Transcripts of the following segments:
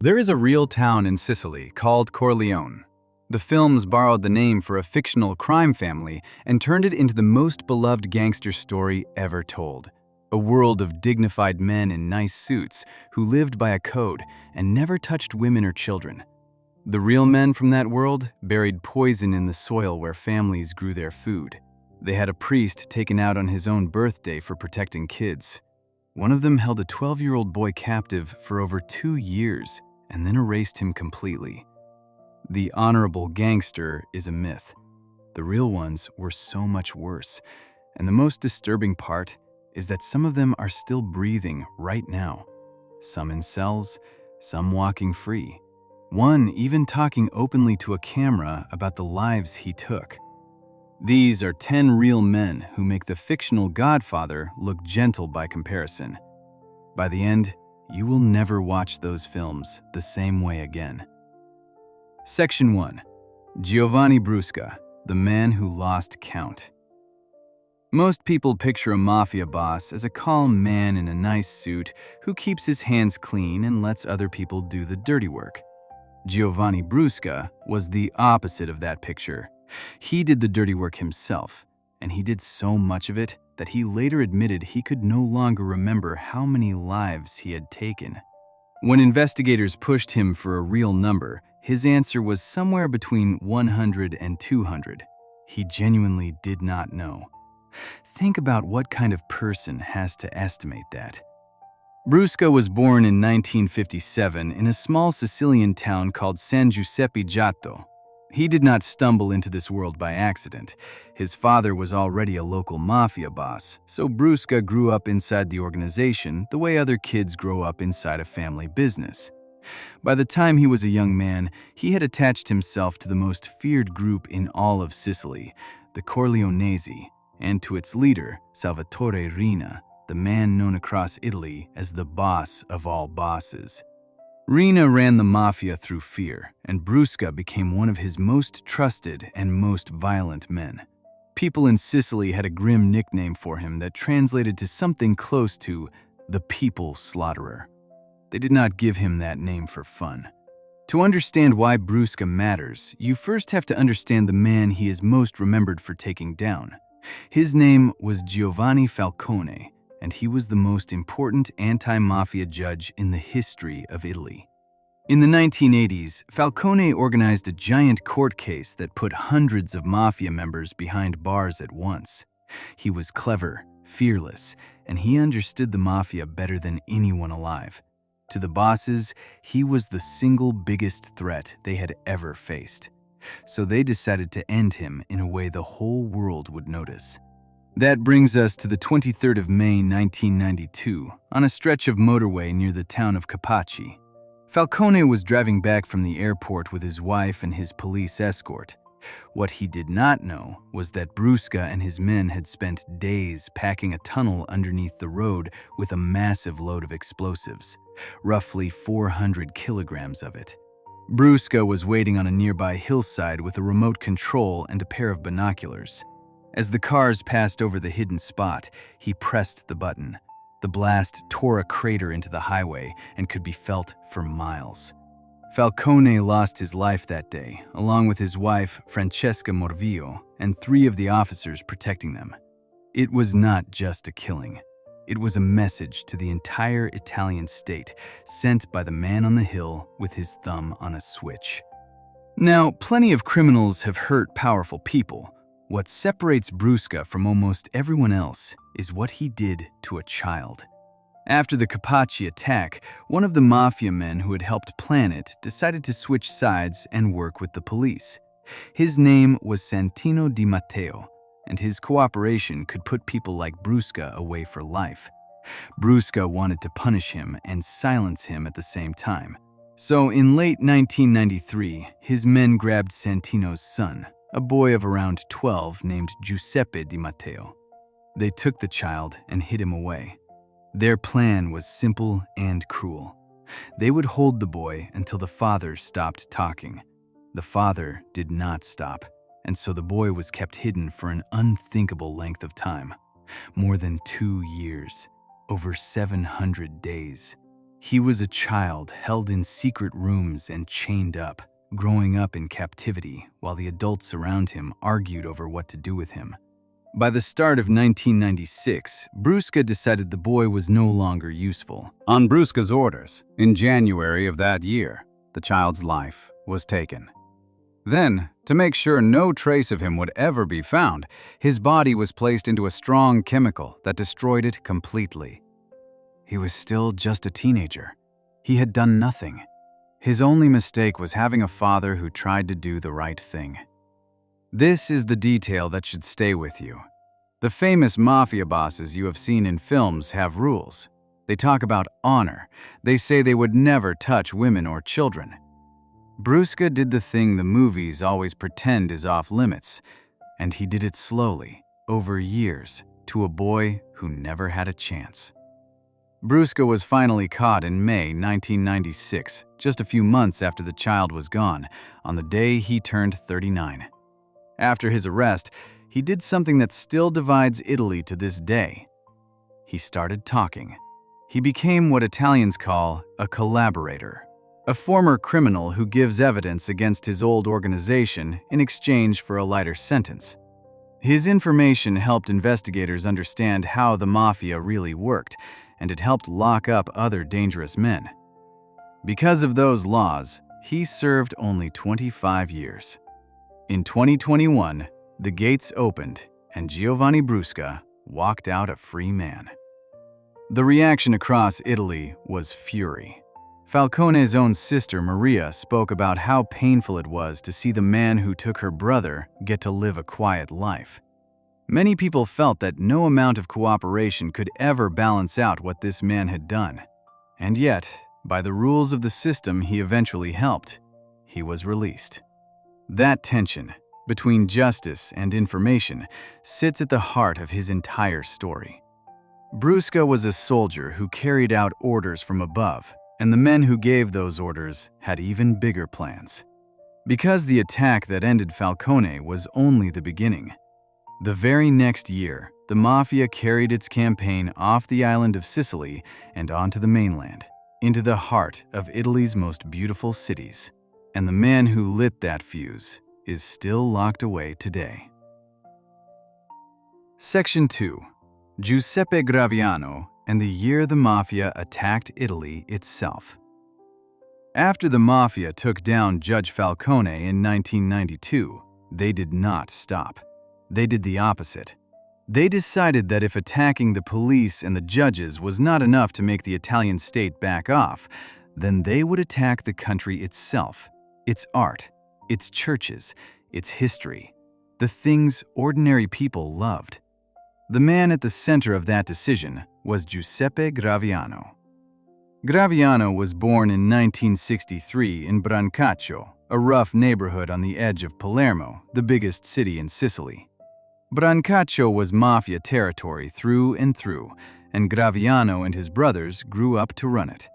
There is a real town in Sicily called Corleone. The films borrowed the name for a fictional crime family and turned it into the most beloved gangster story ever told. A world of dignified men in nice suits who lived by a code and never touched women or children. The real men from that world buried poison in the soil where families grew their food. They had a priest taken out on his own birthday for protecting kids. One of them held a 12-year-old boy captive for over 2 years and then erased him completely. The honorable gangster is a myth. The real ones were so much worse, and the most disturbing part is that some of them are still breathing right now. Some in cells, some walking free. One even talking openly to a camera about the lives he took. These are 10 real men who make the fictional Godfather look gentle by comparison. By the end, you will never watch those films the same way again. Section 1. Giovanni Brusca, the man who lost count. Most people picture a mafia boss as a calm man in a nice suit who keeps his hands clean and lets other people do the dirty work. Giovanni Brusca was the opposite of that picture. He did the dirty work himself, and he did so much of it that he later admitted he could no longer remember how many lives he had taken. When investigators pushed him for a real number, his answer was somewhere between 100 and 200. He genuinely did not know. Think about what kind of person has to estimate that. Brusca was born in 1957 in a small Sicilian town called San Giuseppe Giotto. He did not stumble into this world by accident. His father was already a local mafia boss, so Brusca grew up inside the organization the way other kids grow up inside a family business. By the time he was a young man, he had attached himself to the most feared group in all of Sicily, the Corleonesi, and to its leader, Salvatore Rina, the man known across Italy as the boss of all bosses. Rina ran the mafia through fear, and Brusca became one of his most trusted and most violent men. People in Sicily had a grim nickname for him that translated to something close to the People Slaughterer. They did not give him that name for fun. To understand why Brusca matters, you first have to understand the man he is most remembered for taking down. His name was Giovanni Falcone, and he was the most important anti-mafia judge in the history of Italy. In the 1980s, Falcone organized a giant court case that put hundreds of mafia members behind bars at once. He was clever, fearless, and he understood the mafia better than anyone alive. To the bosses, he was the single biggest threat they had ever faced. So they decided to end him in a way the whole world would notice. That brings us to the 23rd of May 1992, on a stretch of motorway near the town of Capaci. Falcone was driving back from the airport with his wife and his police escort. What he did not know was that Brusca and his men had spent days packing a tunnel underneath the road with a massive load of explosives, roughly 400 kilograms of it. Brusca was waiting on a nearby hillside with a remote control and a pair of binoculars. As the cars passed over the hidden spot, he pressed the button. The blast tore a crater into the highway and could be felt for miles. Falcone lost his life that day, along with his wife, Francesca Morvillo, and 3 of the officers protecting them. It was not just a killing. It was a message to the entire Italian state, sent by the man on the hill with his thumb on a switch. Now, plenty of criminals have hurt powerful people. What separates Brusca from almost everyone else is what he did to a child. After the Capaci attack, one of the mafia men who had helped plan it decided to switch sides and work with the police. His name was Santino Di Matteo, and his cooperation could put people like Brusca away for life. Brusca wanted to punish him and silence him at the same time. So in late 1993, his men grabbed Santino's son, a boy of around 12 named Giuseppe Di Matteo. They took the child and hid him away. Their plan was simple and cruel. They would hold the boy until the father stopped talking. The father did not stop, and so the boy was kept hidden for an unthinkable length of time. More than 2 years, over 700 days. He was a child held in secret rooms and chained up, growing up in captivity while the adults around him argued over what to do with him. By the start of 1996, Brusca decided the boy was no longer useful. On Brusca's orders, in January of that year, the child's life was taken. Then, to make sure no trace of him would ever be found, his body was placed into a strong chemical that destroyed it completely. He was still just a teenager. He had done nothing. His only mistake was having a father who tried to do the right thing. This is the detail that should stay with you. The famous mafia bosses you have seen in films have rules. They talk about honor. They say they would never touch women or children. Brusca did the thing the movies always pretend is off limits, and he did it slowly, over years, to a boy who never had a chance. Brusca was finally caught in May 1996, just a few months after the child was gone, on the day he turned 39. After his arrest, he did something that still divides Italy to this day. He started talking. He became what Italians call a collaborator, a former criminal who gives evidence against his old organization in exchange for a lighter sentence. His information helped investigators understand how the mafia really worked, and it helped lock up other dangerous men. Because of those laws, he served only 25 years. In 2021, the gates opened and Giovanni Brusca walked out a free man. The reaction across Italy was fury. Falcone's own sister Maria spoke about how painful it was to see the man who took her brother get to live a quiet life. Many people felt that no amount of cooperation could ever balance out what this man had done. And yet, by the rules of the system he eventually helped, he was released. That tension between justice and information sits at the heart of his entire story. Brusca was a soldier who carried out orders from above, and the men who gave those orders had even bigger plans. Because the attack that ended Falcone was only the beginning. The very next year, the Mafia carried its campaign off the island of Sicily and onto the mainland, into the heart of Italy's most beautiful cities. And the man who lit that fuse is still locked away today. Section 2. Giuseppe Graviano and the year the Mafia attacked Italy itself. After the Mafia took down Judge Falcone in 1992, they did not stop. They did the opposite. They decided that if attacking the police and the judges was not enough to make the Italian state back off, then they would attack the country itself, its art, its churches, its history, the things ordinary people loved. The man at the center of that decision was Giuseppe Graviano. Graviano was born in 1963 in Brancaccio, a rough neighborhood on the edge of Palermo, the biggest city in Sicily. Brancaccio was mafia territory through and through, and Graviano and his brothers grew up to run it.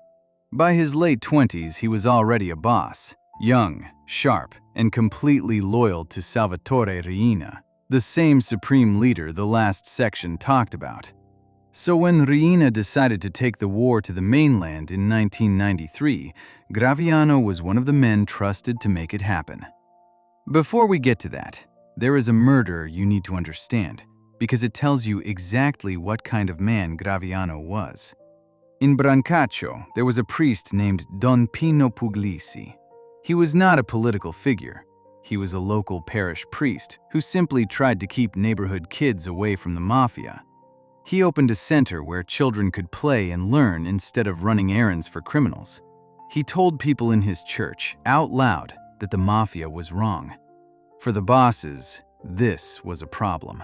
By his late 20s, he was already a boss, young, sharp, and completely loyal to Salvatore Riina, the same supreme leader the last section talked about. So when Riina decided to take the war to the mainland in 1993, Graviano was one of the men trusted to make it happen. Before we get to that, there is a murder you need to understand, because it tells you exactly what kind of man Graviano was. In Brancaccio, there was a priest named Don Pino Puglisi. He was not a political figure. He was a local parish priest who simply tried to keep neighborhood kids away from the Mafia. He opened a center where children could play and learn instead of running errands for criminals. He told people in his church, out loud, that the Mafia was wrong. For the bosses, this was a problem.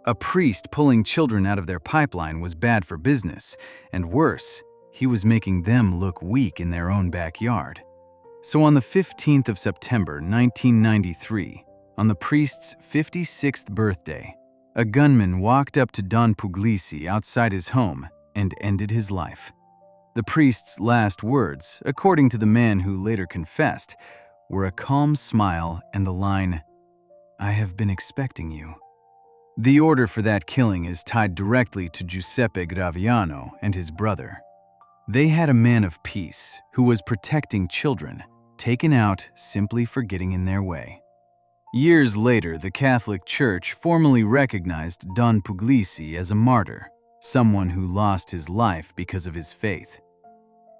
A priest pulling children out of their pipeline was bad for business, and worse, he was making them look weak in their own backyard. So on the 15th of September 1993, on the priest's 56th birthday, a gunman walked up to Don Puglisi outside his home and ended his life. The priest's last words, according to the man who later confessed, were a calm smile and the line, "I have been expecting you." The order for that killing is tied directly to Giuseppe Graviano and his brother. They had a man of peace who was protecting children, taken out simply for getting in their way. Years later, the Catholic Church formally recognized Don Puglisi as a martyr, someone who lost his life because of his faith.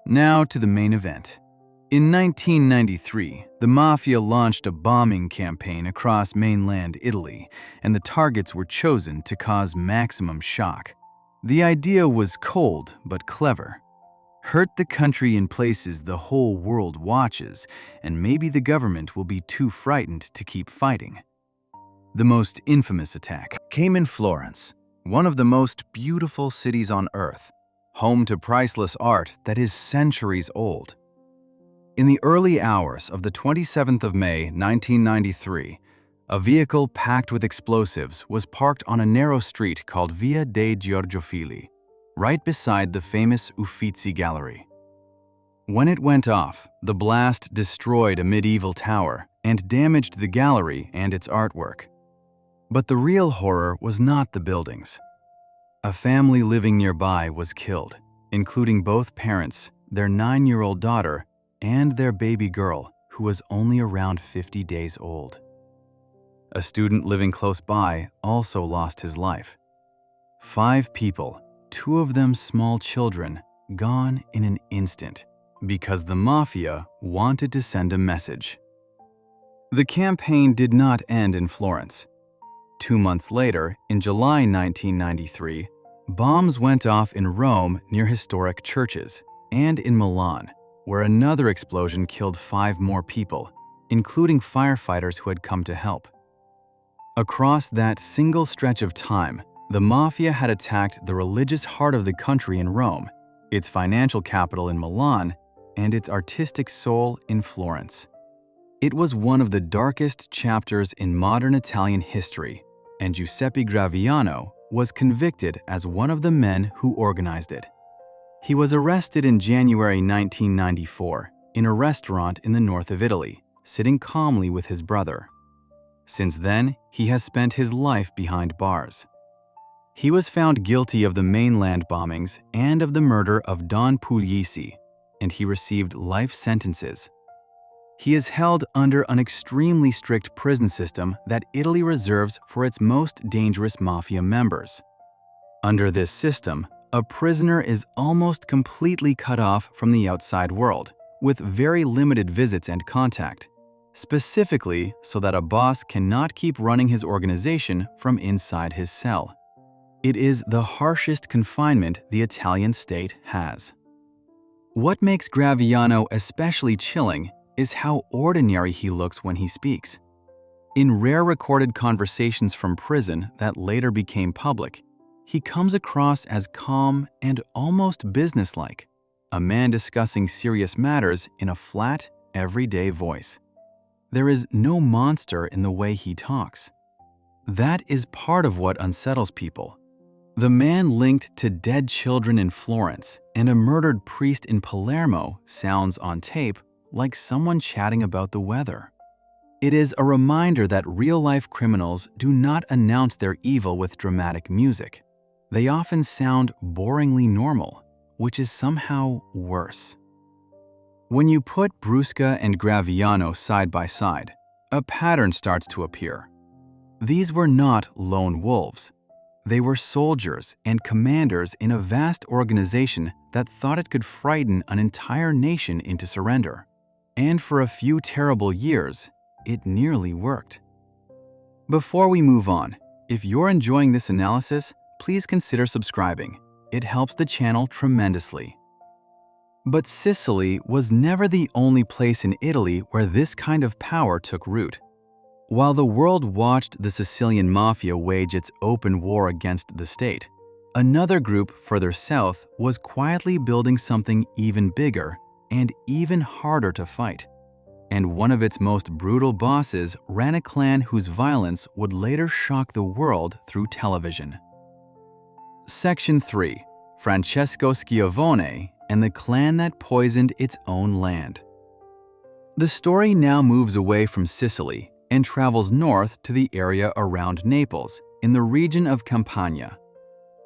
Now to the main event. In 1993, the Mafia launched a bombing campaign across mainland Italy, and the targets were chosen to cause maximum shock. The idea was cold but clever. Hurt the country in places the whole world watches, and maybe the government will be too frightened to keep fighting. The most infamous attack came in Florence, one of the most beautiful cities on earth, home to priceless art that is centuries old. In the early hours of the 27th of May, 1993, a vehicle packed with explosives was parked on a narrow street called Via dei Giorgiofili, right beside the famous Uffizi Gallery. When it went off, the blast destroyed a medieval tower and damaged the gallery and its artwork. But the real horror was not the buildings. A family living nearby was killed, including both parents, their 9-year-old daughter, and their baby girl, who was only around 50 days old. A student living close by also lost his life. 5 people, 2 of them small children, gone in an instant because the Mafia wanted to send a message. The campaign did not end in Florence. 2 months later, in July 1993, bombs went off in Rome near historic churches, and in Milan, where another explosion killed 5 more people, including firefighters who had come to help. Across that single stretch of time, the Mafia had attacked the religious heart of the country in Rome, its financial capital in Milan, and its artistic soul in Florence. It was one of the darkest chapters in modern Italian history, and Giuseppe Graviano was convicted as one of the men who organized it. He was arrested in January 1994 in a restaurant in the north of Italy, sitting calmly with his brother. Since then, he has spent his life behind bars. He was found guilty of the mainland bombings and of the murder of Don Puglisi, and he received life sentences. He is held under an extremely strict prison system that Italy reserves for its most dangerous Mafia members. Under this system, a prisoner is almost completely cut off from the outside world, with very limited visits and contact, specifically so that a boss cannot keep running his organization from inside his cell. It is the harshest confinement the Italian state has. What makes Graviano especially chilling is how ordinary he looks when he speaks. In rare recorded conversations from prison that later became public, he comes across as calm and almost businesslike, a man discussing serious matters in a flat, everyday voice. There is no monster in the way he talks. That is part of what unsettles people. The man linked to dead children in Florence and a murdered priest in Palermo sounds on tape like someone chatting about the weather. It is a reminder that real-life criminals do not announce their evil with dramatic music. They often sound boringly normal, which is somehow worse. When you put Brusca and Graviano side by side, a pattern starts to appear. These were not lone wolves. They were soldiers and commanders in a vast organization that thought it could frighten an entire nation into surrender. And for a few terrible years, it nearly worked. Before we move on, if you're enjoying this analysis, please consider subscribing. It helps the channel tremendously. But Sicily was never the only place in Italy where this kind of power took root. While the world watched the Sicilian Mafia wage its open war against the state, another group further south was quietly building something even bigger and even harder to fight. And one of its most brutal bosses ran a clan whose violence would later shock the world through television. Section 3. Francesco Schiavone and the clan that poisoned its own land. The story now moves away from Sicily and travels north to the area around Naples, in the region of Campania.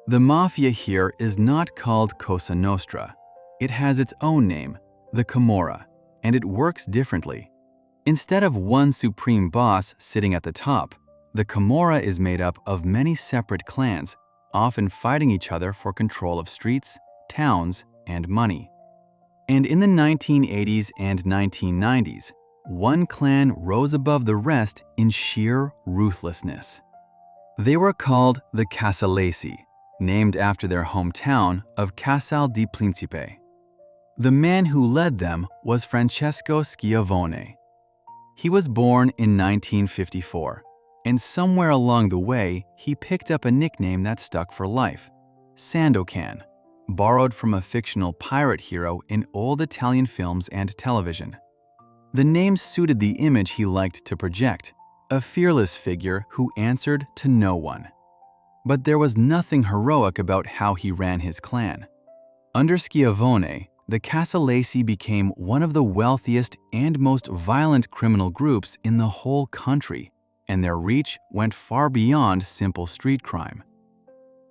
The Mafia here is not called Cosa Nostra. it has its own name, the Camorra, and it works differently. Instead of one supreme boss sitting at the top, the Camorra is made up of many separate clans, often fighting each other for control of streets, towns, and money. And in the 1980s and 1990s, one clan rose above the rest in sheer ruthlessness. They were called the Casalesi, named after their hometown of Casal di Principe. The man who led them was Francesco Schiavone. He was born in 1954, and somewhere along the way, he picked up a nickname that stuck for life, Sandokan, borrowed from a fictional pirate hero in old Italian films and television. The name suited the image he liked to project, a fearless figure who answered to no one. But there was nothing heroic about how he ran his clan. Under Schiavone, the Casalesi became one of the wealthiest and most violent criminal groups in the whole country, and their reach went far beyond simple street crime.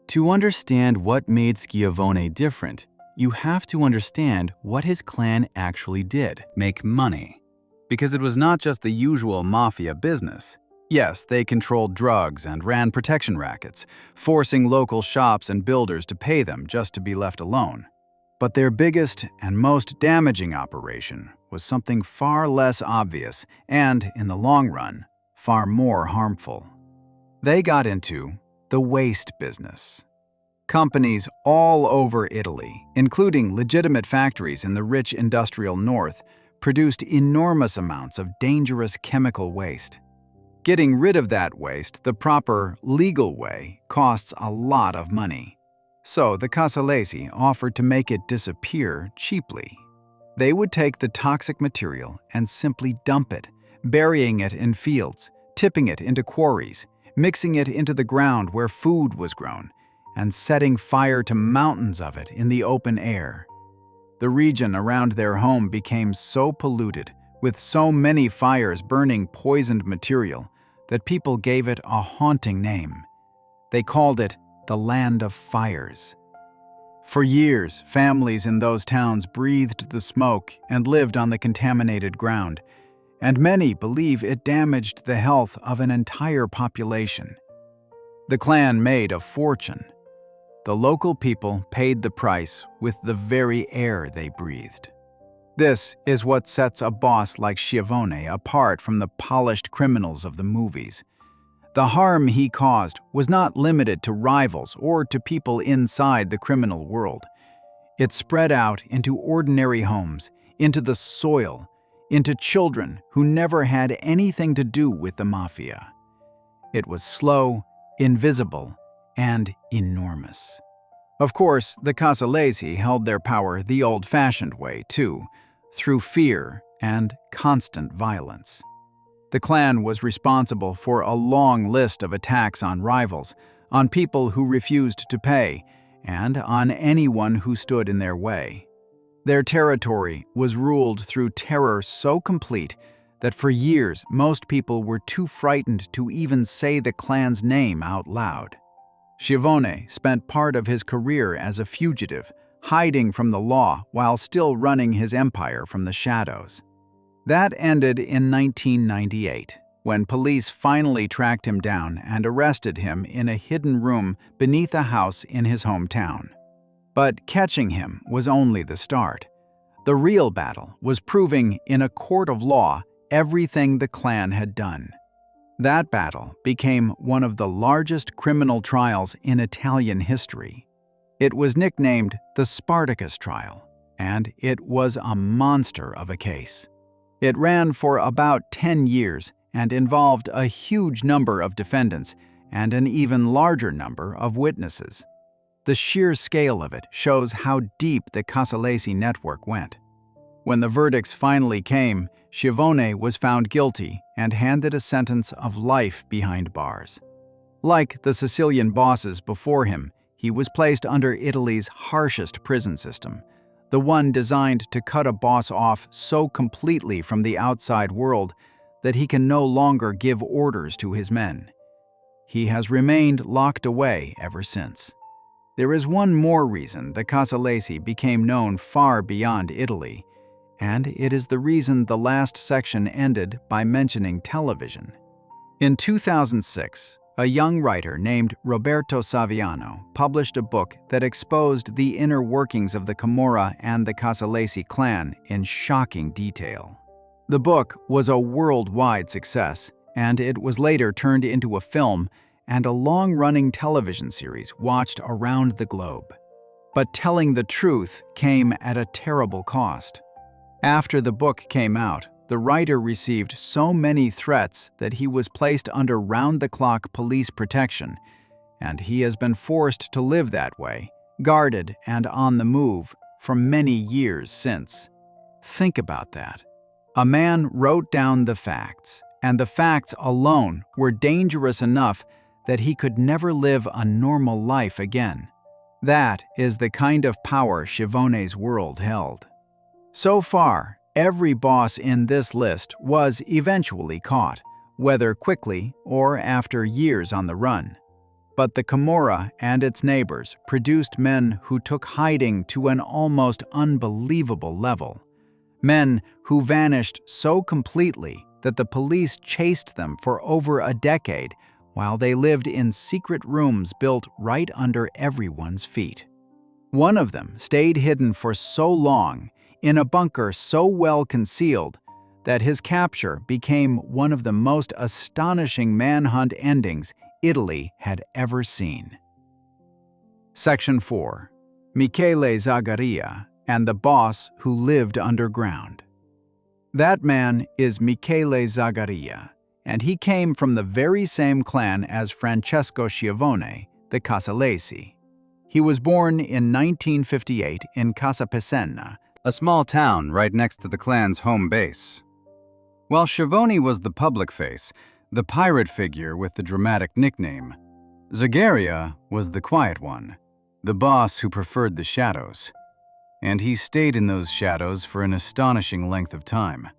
To understand what made Schiavone different, you have to understand what his clan actually did: make money. Because it was not just the usual mafia business. Yes, they controlled drugs and ran protection rackets, forcing local shops and builders to pay them just to be left alone. But their biggest and most damaging operation was something far less obvious and, in the long run, far more harmful. They got into the waste business. Companies all over Italy, including legitimate factories in the rich industrial north, produced enormous amounts of dangerous chemical waste. Getting rid of that waste the proper, legal way costs a lot of money. So the Casalesi offered to make it disappear cheaply. They would take the toxic material and simply dump it, burying it in fields, tipping it into quarries, mixing it into the ground where food was grown, and setting fire to mountains of it in the open air. The region around their home became so polluted, with so many fires burning poisoned material, that people gave it a haunting name. They called it the Land of Fires. For years, families in those towns breathed the smoke and lived on the contaminated ground, and many believe it damaged the health of an entire population. The clan made a fortune. The local people paid the price with the very air they breathed. This is what sets a boss like Schiavone apart from the polished criminals of the movies. The harm he caused was not limited to rivals or to people inside the criminal world. It spread out into ordinary homes, into the soil, into children who never had anything to do with the mafia. It was slow, invisible, and enormous. Of course, the Casalesi held their power the old-fashioned way, too, through fear and constant violence. The clan was responsible for a long list of attacks on rivals, on people who refused to pay, and on anyone who stood in their way. Their territory was ruled through terror so complete that for years most people were too frightened to even say the clan's name out loud. Schiavone spent part of his career as a fugitive, hiding from the law while still running his empire from the shadows. That ended in 1998, when police finally tracked him down and arrested him in a hidden room beneath a house in his hometown. But catching him was only the start. The real battle was proving in a court of law everything the clan had done. That battle became one of the largest criminal trials in Italian history. It was nicknamed the Spartacus trial, and it was a monster of a case. It ran for about 10 years and involved a huge number of defendants and an even larger number of witnesses. The sheer scale of it shows how deep the Casalesi network went. When the verdicts finally came, Schiavone was found guilty and handed a sentence of life behind bars. Like the Sicilian bosses before him, he was placed under Italy's harshest prison system, the one designed to cut a boss off so completely from the outside world that he can no longer give orders to his men. He has remained locked away ever since. There is one more reason the Casalesi became known far beyond Italy, and it is the reason the last section ended by mentioning television. In 2006, a young writer named Roberto Saviano published a book that exposed the inner workings of the Camorra and the Casalesi clan in shocking detail. The book was a worldwide success, and it was later turned into a film and a long-running television series watched around the globe. But telling the truth came at a terrible cost. After the book came out, the writer received so many threats that he was placed under round-the-clock police protection, and he has been forced to live that way, guarded and on the move, for many years since. Think about that. A man wrote down the facts, and the facts alone were dangerous enough that he could never live a normal life again. That is the kind of power Schiavone's world held. So far, every boss in this list was eventually caught, whether quickly or after years on the run. But the Camorra and its neighbors produced men who took hiding to an almost unbelievable level. Men who vanished so completely that the police chased them for over a decade while they lived in secret rooms built right under everyone's feet. One of them stayed hidden for so long in a bunker so well concealed that his capture became one of the most astonishing manhunt endings Italy had ever seen. Section 4. Michele Zagaria and the boss who lived underground. That man is Michele Zagaria, and he came from the very same clan as Francesco Schiavone, the Casalesi. He was born in 1958 in Casapesenna, a small town right next to the clan's home base. While Schiavone was the public face, the pirate figure with the dramatic nickname, Zagaria was the quiet one, the boss who preferred the shadows. And he stayed in those shadows for an astonishing length of time.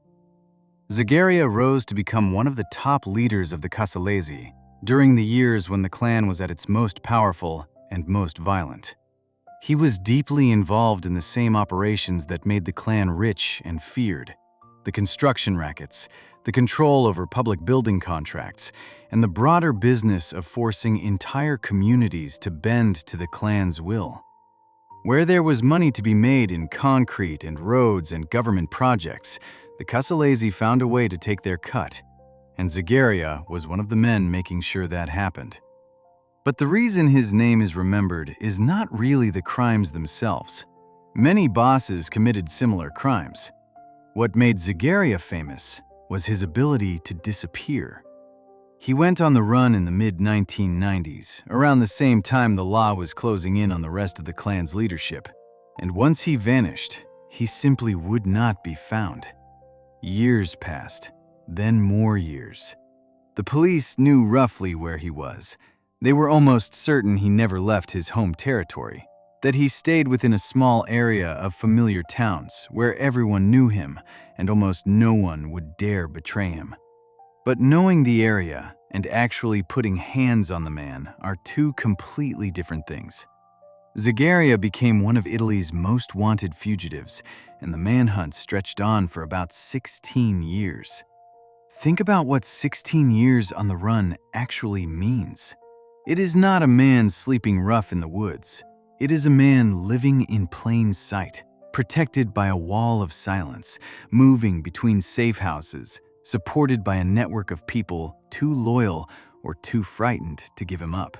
Zagaria rose to become one of the top leaders of the Casalesi during the years when the clan was at its most powerful and most violent. He was deeply involved in the same operations that made the clan rich and feared: the construction rackets, the control over public building contracts, and the broader business of forcing entire communities to bend to the clan's will. Where there was money to be made in concrete and roads and government projects, the Casalesi found a way to take their cut, and Zagaria was one of the men making sure that happened. But the reason his name is remembered is not really the crimes themselves. Many bosses committed similar crimes. What made Zagaria famous was his ability to disappear. He went on the run in the mid-1990s, around the same time the law was closing in on the rest of the clan's leadership. And once he vanished, he simply would not be found. Years passed, then more years. The police knew roughly where he was. They were almost certain he never left his home territory, that he stayed within a small area of familiar towns where everyone knew him and almost no one would dare betray him. But knowing the area and actually putting hands on the man are two completely different things. Zagaria became one of Italy's most wanted fugitives, and the manhunt stretched on for about 16 years. Think about what 16 years on the run actually means. It is not a man sleeping rough in the woods. It is a man living in plain sight, protected by a wall of silence, moving between safe houses, supported by a network of people too loyal or too frightened to give him up.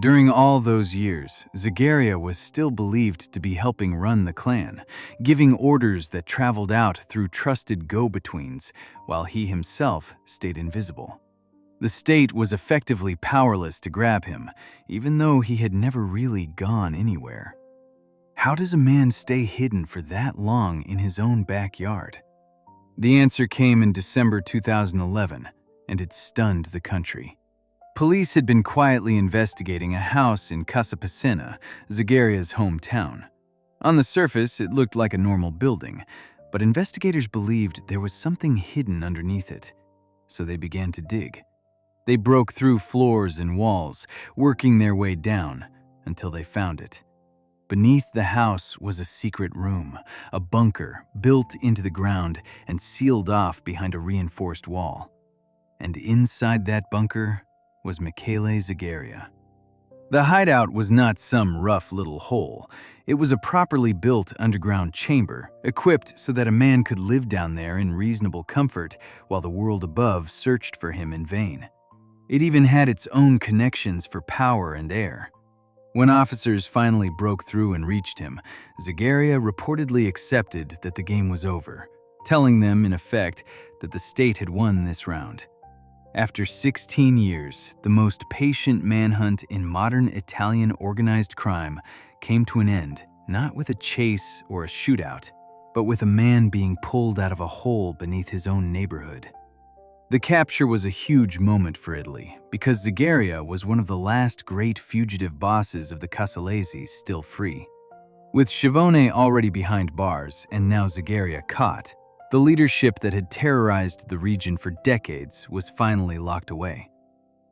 During all those years, Zagaria was still believed to be helping run the clan, giving orders that traveled out through trusted go-betweens, while he himself stayed invisible. The state was effectively powerless to grab him, even though he had never really gone anywhere. How does a man stay hidden for that long in his own backyard? The answer came in December 2011, and it stunned the country. Police had been quietly investigating a house in Casapesenna, Zagaria's hometown. On the surface, it looked like a normal building, but investigators believed there was something hidden underneath it, so they began to dig. They broke through floors and walls, working their way down, until they found it. Beneath the house was a secret room, a bunker built into the ground and sealed off behind a reinforced wall. And inside that bunker was Michele Zagaria. The hideout was not some rough little hole. It was a properly built underground chamber, equipped so that a man could live down there in reasonable comfort while the world above searched for him in vain. It even had its own connections for power and air. When officers finally broke through and reached him, Zagaria reportedly accepted that the game was over, telling them, in effect, that the state had won this round. After 16 years, the most patient manhunt in modern Italian organized crime came to an end, not with a chase or a shootout, but with a man being pulled out of a hole beneath his own neighborhood. The capture was a huge moment for Italy, because Zagaria was one of the last great fugitive bosses of the Casalesi still free. With Schiavone already behind bars and now Zagaria caught, the leadership that had terrorized the region for decades was finally locked away.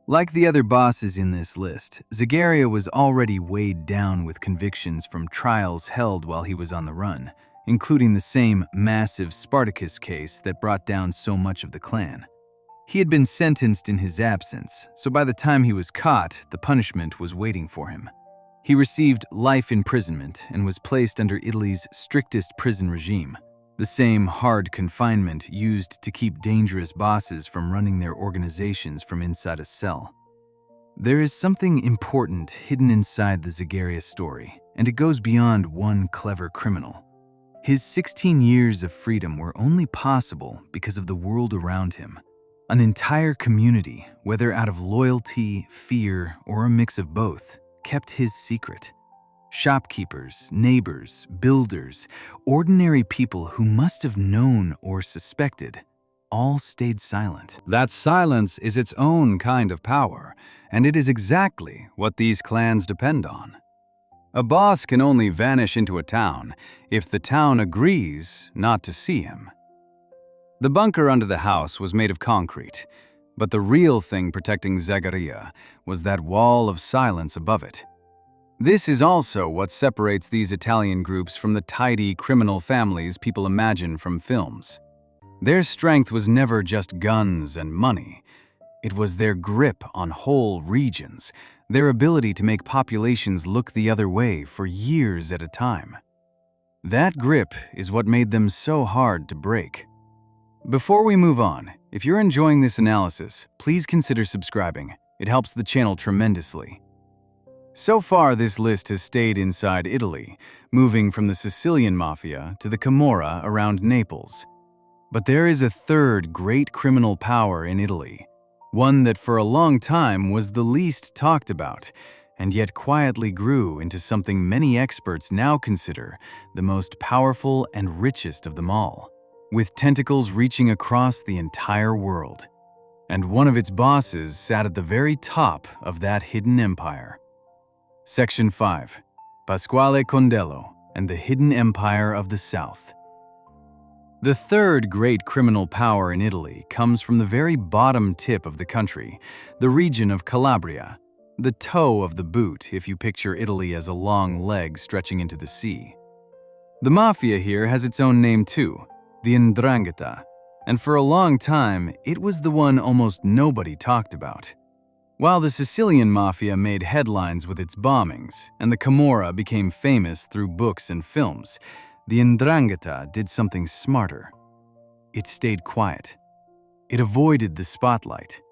Like the other bosses in this list, Zagaria was already weighed down with convictions from trials held while he was on the run, including the same massive Spartacus case that brought down so much of the clan. He had been sentenced in his absence, so by the time he was caught, the punishment was waiting for him. He received life imprisonment and was placed under Italy's strictest prison regime, the same hard confinement used to keep dangerous bosses from running their organizations from inside a cell. There is something important hidden inside the Zagaria story, and it goes beyond one clever criminal. His 16 years of freedom were only possible because of the world around him. An entire community, whether out of loyalty, fear, or a mix of both, kept his secret. Shopkeepers, neighbors, builders, ordinary people who must have known or suspected, all stayed silent. That silence is its own kind of power, and it is exactly what these clans depend on. A boss can only vanish into a town if the town agrees not to see him. The bunker under the house was made of concrete, but the real thing protecting Zagaria was that wall of silence above it. This is also what separates these Italian groups from the tidy criminal families people imagine from films. Their strength was never just guns and money. It was their grip on whole regions, their ability to make populations look the other way for years at a time. That grip is what made them so hard to break. Before we move on, if you're enjoying this analysis, please consider subscribing. It helps the channel tremendously. So far, this list has stayed inside Italy, moving from the Sicilian Mafia to the Camorra around Naples. But there is a third great criminal power in Italy, one that for a long time was the least talked about, and yet quietly grew into something many experts now consider the most powerful and richest of them all, with tentacles reaching across the entire world. And one of its bosses sat at the very top of that hidden empire. Section 5. Pasquale Condello and the Hidden Empire of the South. The third great criminal power in Italy comes from the very bottom tip of the country, the region of Calabria, the toe of the boot if you picture Italy as a long leg stretching into the sea. The Mafia here has its own name too, the 'Ndrangheta, and for a long time, it was the one almost nobody talked about. While the Sicilian Mafia made headlines with its bombings, and the Camorra became famous through books and films, the 'Ndrangheta did something smarter. It stayed quiet. It avoided the spotlight.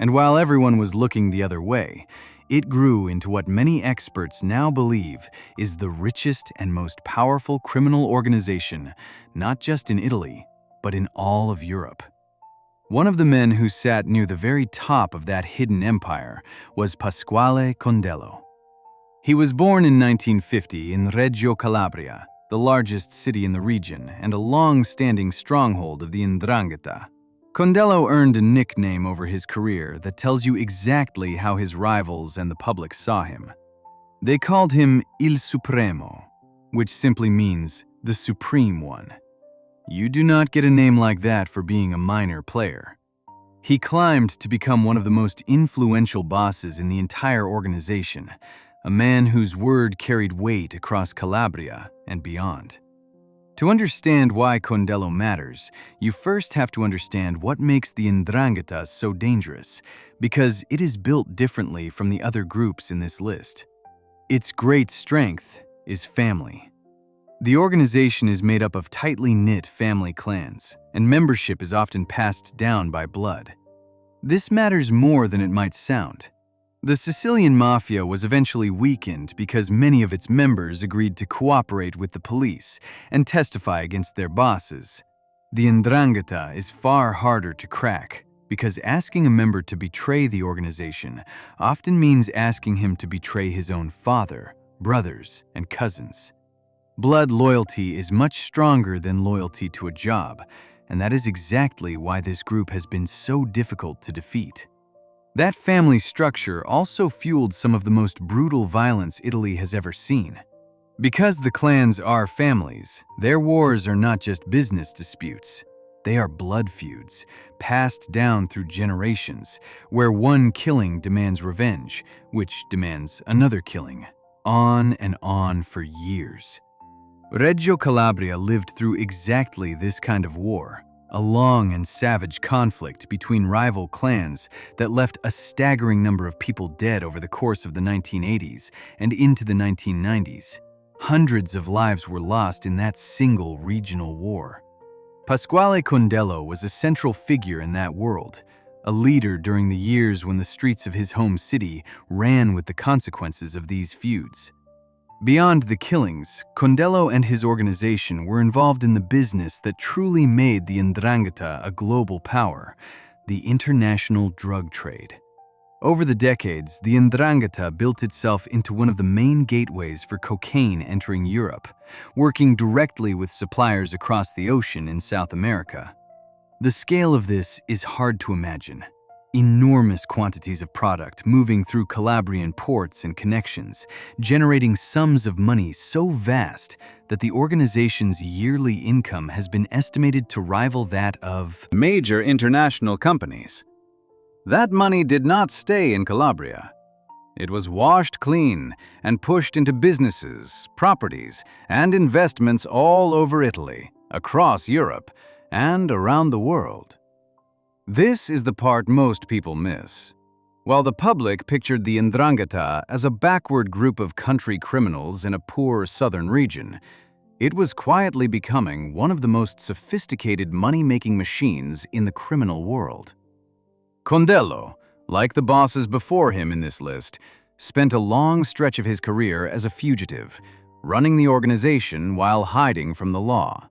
And while everyone was looking the other way, it grew into what many experts now believe is the richest and most powerful criminal organization, not just in Italy, but in all of Europe. One of the men who sat near the very top of that hidden empire was Pasquale Condello. He was born in 1950 in Reggio Calabria, the largest city in the region and a long-standing stronghold of the 'Ndrangheta. Condello earned a nickname over his career that tells you exactly how his rivals and the public saw him. They called him Il Supremo, which simply means the Supreme One. You do not get a name like that for being a minor player. He climbed to become one of the most influential bosses in the entire organization, a man whose word carried weight across Calabria and beyond. To understand why Condello matters, you first have to understand what makes the 'Ndrangheta so dangerous, because it is built differently from the other groups in this list. Its great strength is family. The organization is made up of tightly knit family clans, and membership is often passed down by blood. This matters more than it might sound. The Sicilian Mafia was eventually weakened because many of its members agreed to cooperate with the police and testify against their bosses. The 'Ndrangheta is far harder to crack because asking a member to betray the organization often means asking him to betray his own father, brothers, and cousins. Blood loyalty is much stronger than loyalty to a job, and that is exactly why this group has been so difficult to defeat. That family structure also fueled some of the most brutal violence Italy has ever seen. Because the clans are families, their wars are not just business disputes. They are blood feuds, passed down through generations, where one killing demands revenge, which demands another killing, on and on for years. Reggio Calabria lived through exactly this kind of war. A long and savage conflict between rival clans that left a staggering number of people dead over the course of the 1980s and into the 1990s. Hundreds of lives were lost in that single regional war. Pasquale Condello was a central figure in that world, a leader during the years when the streets of his home city ran with the consequences of these feuds. Beyond the killings, Condello and his organization were involved in the business that truly made the 'Ndrangheta a global power, the international drug trade. Over the decades, the 'Ndrangheta built itself into one of the main gateways for cocaine entering Europe, working directly with suppliers across the ocean in South America. The scale of this is hard to imagine. Enormous quantities of product moving through Calabrian ports and connections, generating sums of money so vast that the organization's yearly income has been estimated to rival that of major international companies. That money did not stay in Calabria. It was washed clean and pushed into businesses, properties, and investments all over Italy, across Europe, and around the world. This is the part most people miss. While the public pictured the 'Ndrangheta as a backward group of country criminals in a poor southern region, it was quietly becoming one of the most sophisticated money-making machines in the criminal world. Condello, like the bosses before him in this list, spent a long stretch of his career as a fugitive, running the organization while hiding from the law.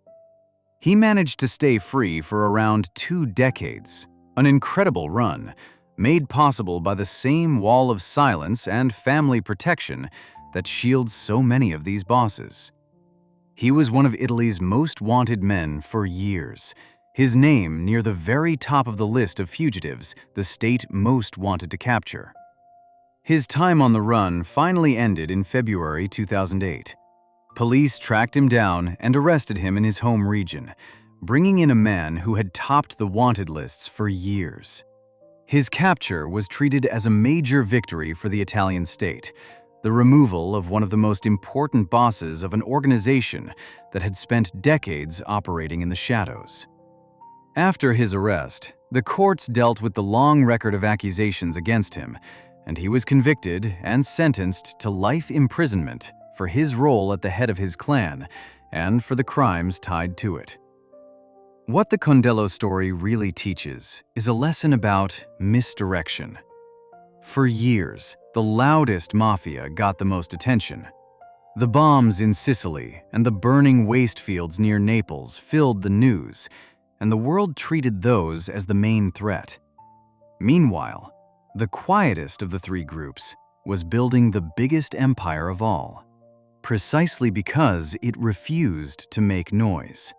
He managed to stay free for around 2 decades, an incredible run, made possible by the same wall of silence and family protection that shields so many of these bosses. He was one of Italy's most wanted men for years, his name near the very top of the list of fugitives the state most wanted to capture. His time on the run finally ended in February 2008. Police tracked him down and arrested him in his home region, bringing in a man who had topped the wanted lists for years. His capture was treated as a major victory for the Italian state, the removal of one of the most important bosses of an organization that had spent decades operating in the shadows. After his arrest, the courts dealt with the long record of accusations against him, and he was convicted and sentenced to life imprisonment for his role at the head of his clan and for the crimes tied to it. What the Condello story really teaches is a lesson about misdirection. For years, the loudest mafia got the most attention. The bombs in Sicily and the burning waste fields near Naples filled the news, and the world treated those as the main threat. Meanwhile, the quietest of the 3 groups was building the biggest empire of all, precisely because it refused to make noise.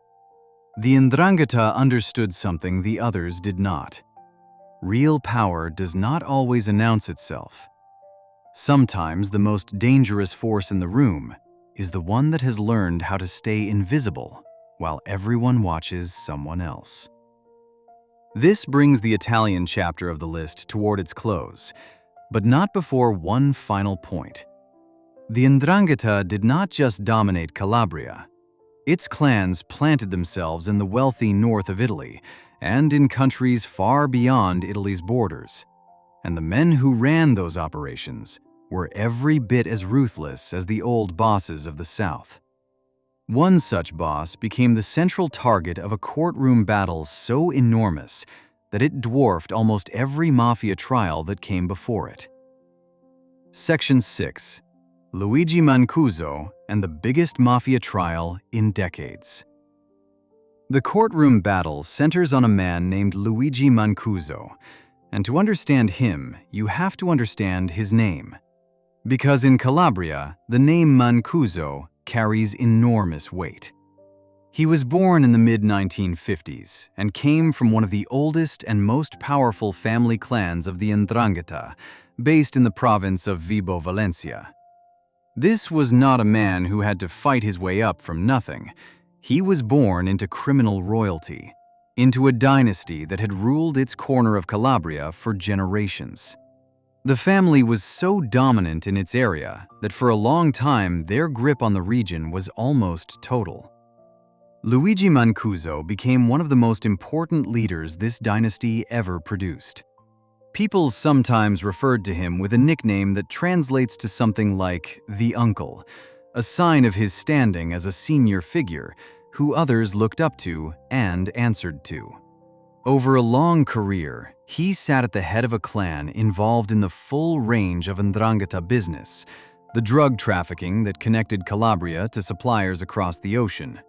The 'Ndrangheta understood something the others did not. Real power does not always announce itself. Sometimes the most dangerous force in the room is the one that has learned how to stay invisible while everyone watches someone else. This brings the Italian chapter of the list toward its close, but not before one final point. The 'Ndrangheta did not just dominate Calabria. Its clans planted themselves in the wealthy north of Italy and in countries far beyond Italy's borders. And the men who ran those operations were every bit as ruthless as the old bosses of the South. One such boss became the central target of a courtroom battle so enormous that it dwarfed almost every mafia trial that came before it. Section 6. Luigi Mancuso and the biggest mafia trial in decades. The courtroom battle centers on a man named Luigi Mancuso, and to understand him, you have to understand his name. Because in Calabria, the name Mancuso carries enormous weight. He was born in the mid-1950s and came from one of the oldest and most powerful family clans of the 'Ndrangheta, based in the province of Vibo Valentia. This was not a man who had to fight his way up from nothing. He was born into criminal royalty, into a dynasty that had ruled its corner of Calabria for generations. The family was so dominant in its area that for a long time their grip on the region was almost total. Luigi Mancuso became one of the most important leaders this dynasty ever produced. People sometimes referred to him with a nickname that translates to something like the Uncle, a sign of his standing as a senior figure who others looked up to and answered to. Over a long career, he sat at the head of a clan involved in the full range of 'Ndrangheta business, the drug trafficking that connected Calabria to suppliers across the ocean,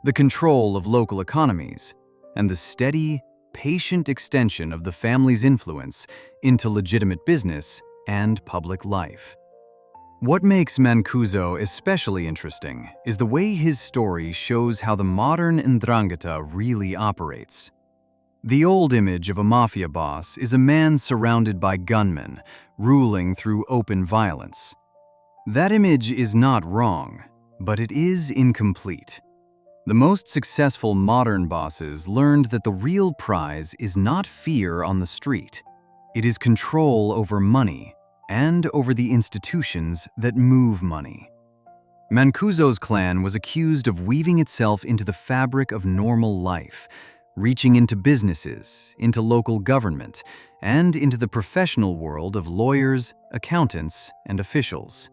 the control of local economies, and the steady, patient extension of the family's influence into legitimate business and public life. What makes Mancuso especially interesting is the way his story shows how the modern 'Ndrangheta really operates. The old image of a mafia boss is a man surrounded by gunmen, ruling through open violence. That image is not wrong, but it is incomplete. The most successful modern bosses learned that the real prize is not fear on the street. It is control over money and over the institutions that move money. Mancuso's clan was accused of weaving itself into the fabric of normal life, reaching into businesses, into local government, and into the professional world of lawyers, accountants, and officials.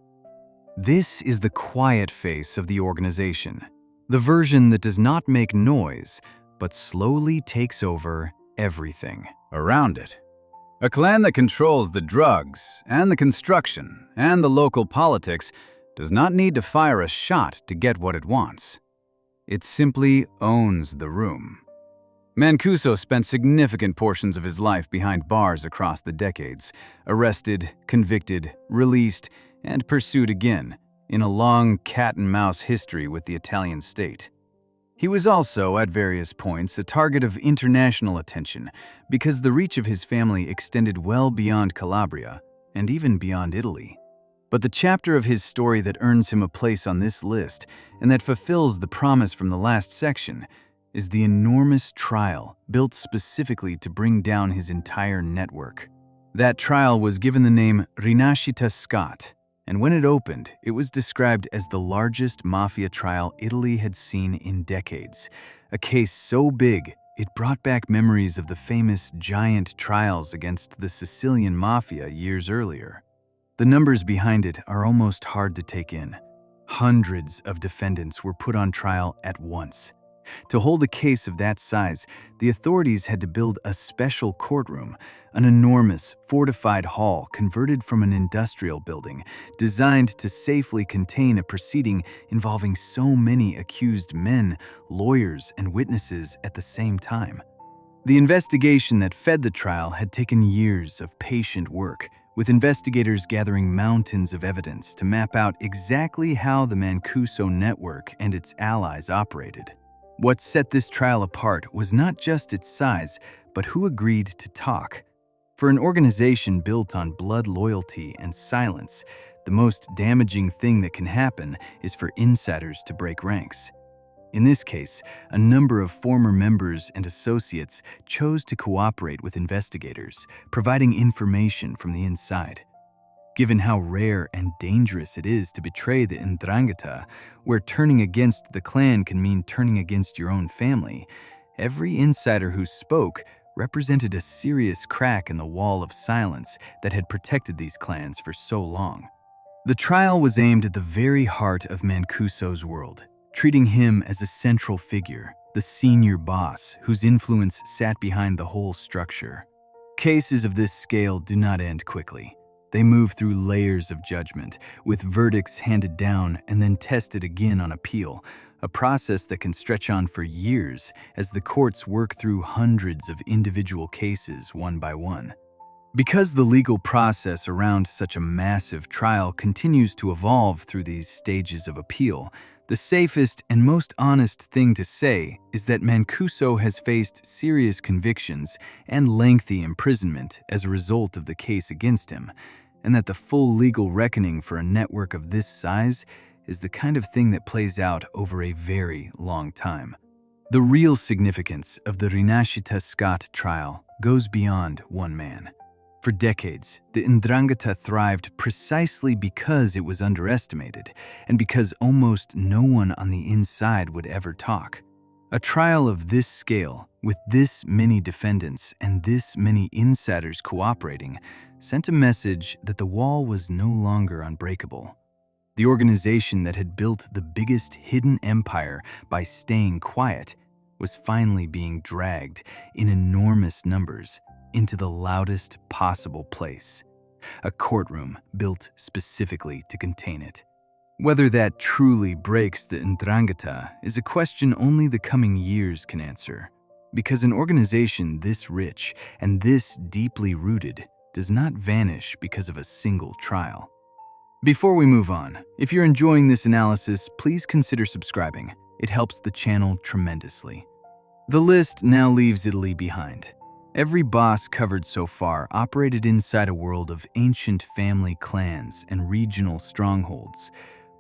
This is the quiet face of the organization, the version that does not make noise, but slowly takes over everything Around it. A clan that controls the drugs and the construction and the local politics does not need to fire a shot to get what it wants. It simply owns the room. Mancuso spent significant portions of his life behind bars across the decades, arrested, convicted, released, and pursued again, in a long cat-and-mouse history with the Italian state. He was also, at various points, a target of international attention because the reach of his family extended well beyond Calabria and even beyond Italy. But the chapter of his story that earns him a place on this list and that fulfills the promise from the last section is the enormous trial built specifically to bring down his entire network. That trial was given the name Rinascita Scott, and when it opened, it was described as the largest mafia trial Italy had seen in decades. A case so big, it brought back memories of the famous giant trials against the Sicilian mafia years earlier. The numbers behind it are almost hard to take in. Hundreds of defendants were put on trial at once. To hold a case of that size, the authorities had to build a special courtroom, an enormous, fortified hall converted from an industrial building, designed to safely contain a proceeding involving so many accused men, lawyers, and witnesses at the same time. The investigation that fed the trial had taken years of patient work, with investigators gathering mountains of evidence to map out exactly how the Mancuso network and its allies operated. What set this trial apart was not just its size, but who agreed to talk. For an organization built on blood loyalty and silence, the most damaging thing that can happen is for insiders to break ranks. In this case, a number of former members and associates chose to cooperate with investigators, providing information from the inside. Given how rare and dangerous it is to betray the Ndrangheta, where turning against the clan can mean turning against your own family, every insider who spoke represented a serious crack in the wall of silence that had protected these clans for so long. The trial was aimed at the very heart of Mancuso's world, treating him as a central figure, the senior boss whose influence sat behind the whole structure. Cases of this scale do not end quickly. They move through layers of judgment, with verdicts handed down and then tested again on appeal, a process that can stretch on for years as the courts work through hundreds of individual cases one by one. Because the legal process around such a massive trial continues to evolve through these stages of appeal, the safest and most honest thing to say is that Mancuso has faced serious convictions and lengthy imprisonment as a result of the case against him, and that the full legal reckoning for a network of this size is the kind of thing that plays out over a very long time. The real significance of the Rinascita Scott trial goes beyond one man. For decades, the Ndrangheta thrived precisely because it was underestimated and because almost no one on the inside would ever talk. A trial of this scale, with this many defendants and this many insiders cooperating, sent a message that the wall was no longer unbreakable. The organization that had built the biggest hidden empire by staying quiet was finally being dragged in enormous numbers into the loudest possible place, a courtroom built specifically to contain it. Whether that truly breaks the Ndrangheta is a question only the coming years can answer, because an organization this rich and this deeply rooted does not vanish because of a single trial. Before we move on, if you're enjoying this analysis, please consider subscribing. It helps the channel tremendously. The list now leaves Italy behind. Every boss covered so far operated inside a world of ancient family clans and regional strongholds.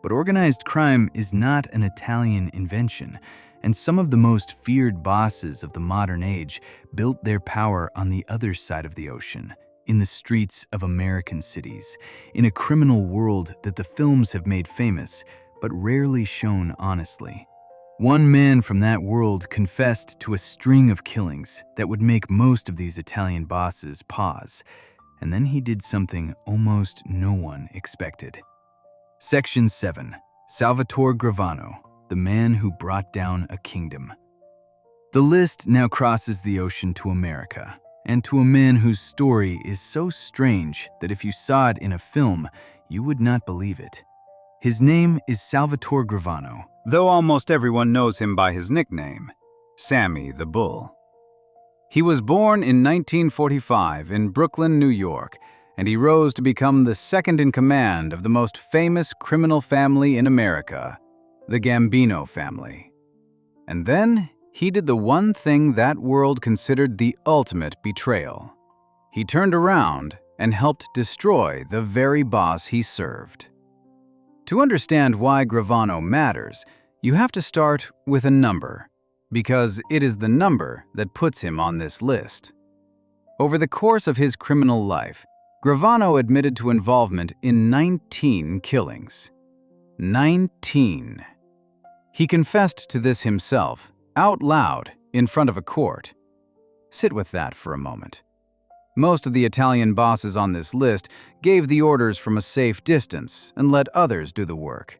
But organized crime is not an Italian invention, and some of the most feared bosses of the modern age built their power on the other side of the ocean, in the streets of American cities, in a criminal world that the films have made famous, but rarely shown honestly. One man from that world confessed to a string of killings that would make most of these Italian bosses pause, and then he did something almost no one expected. Section 7. Salvatore Gravano, the man who brought down a kingdom. The list now crosses the ocean to America, and to a man whose story is so strange that if you saw it in a film, you would not believe it. His name is Salvatore Gravano, though almost everyone knows him by his nickname, Sammy the Bull. He was born in 1945 in Brooklyn, New York, and he rose to become the second in command of the most famous criminal family in America, the Gambino family. And then he did the one thing that world considered the ultimate betrayal. He turned around and helped destroy the very boss he served. To understand why Gravano matters, you have to start with a number, because it is the number that puts him on this list. Over the course of his criminal life, Gravano admitted to involvement in 19 killings. 19. He confessed to this himself, out loud, in front of a court. Sit with that for a moment. Most of the Italian bosses on this list gave the orders from a safe distance and let others do the work.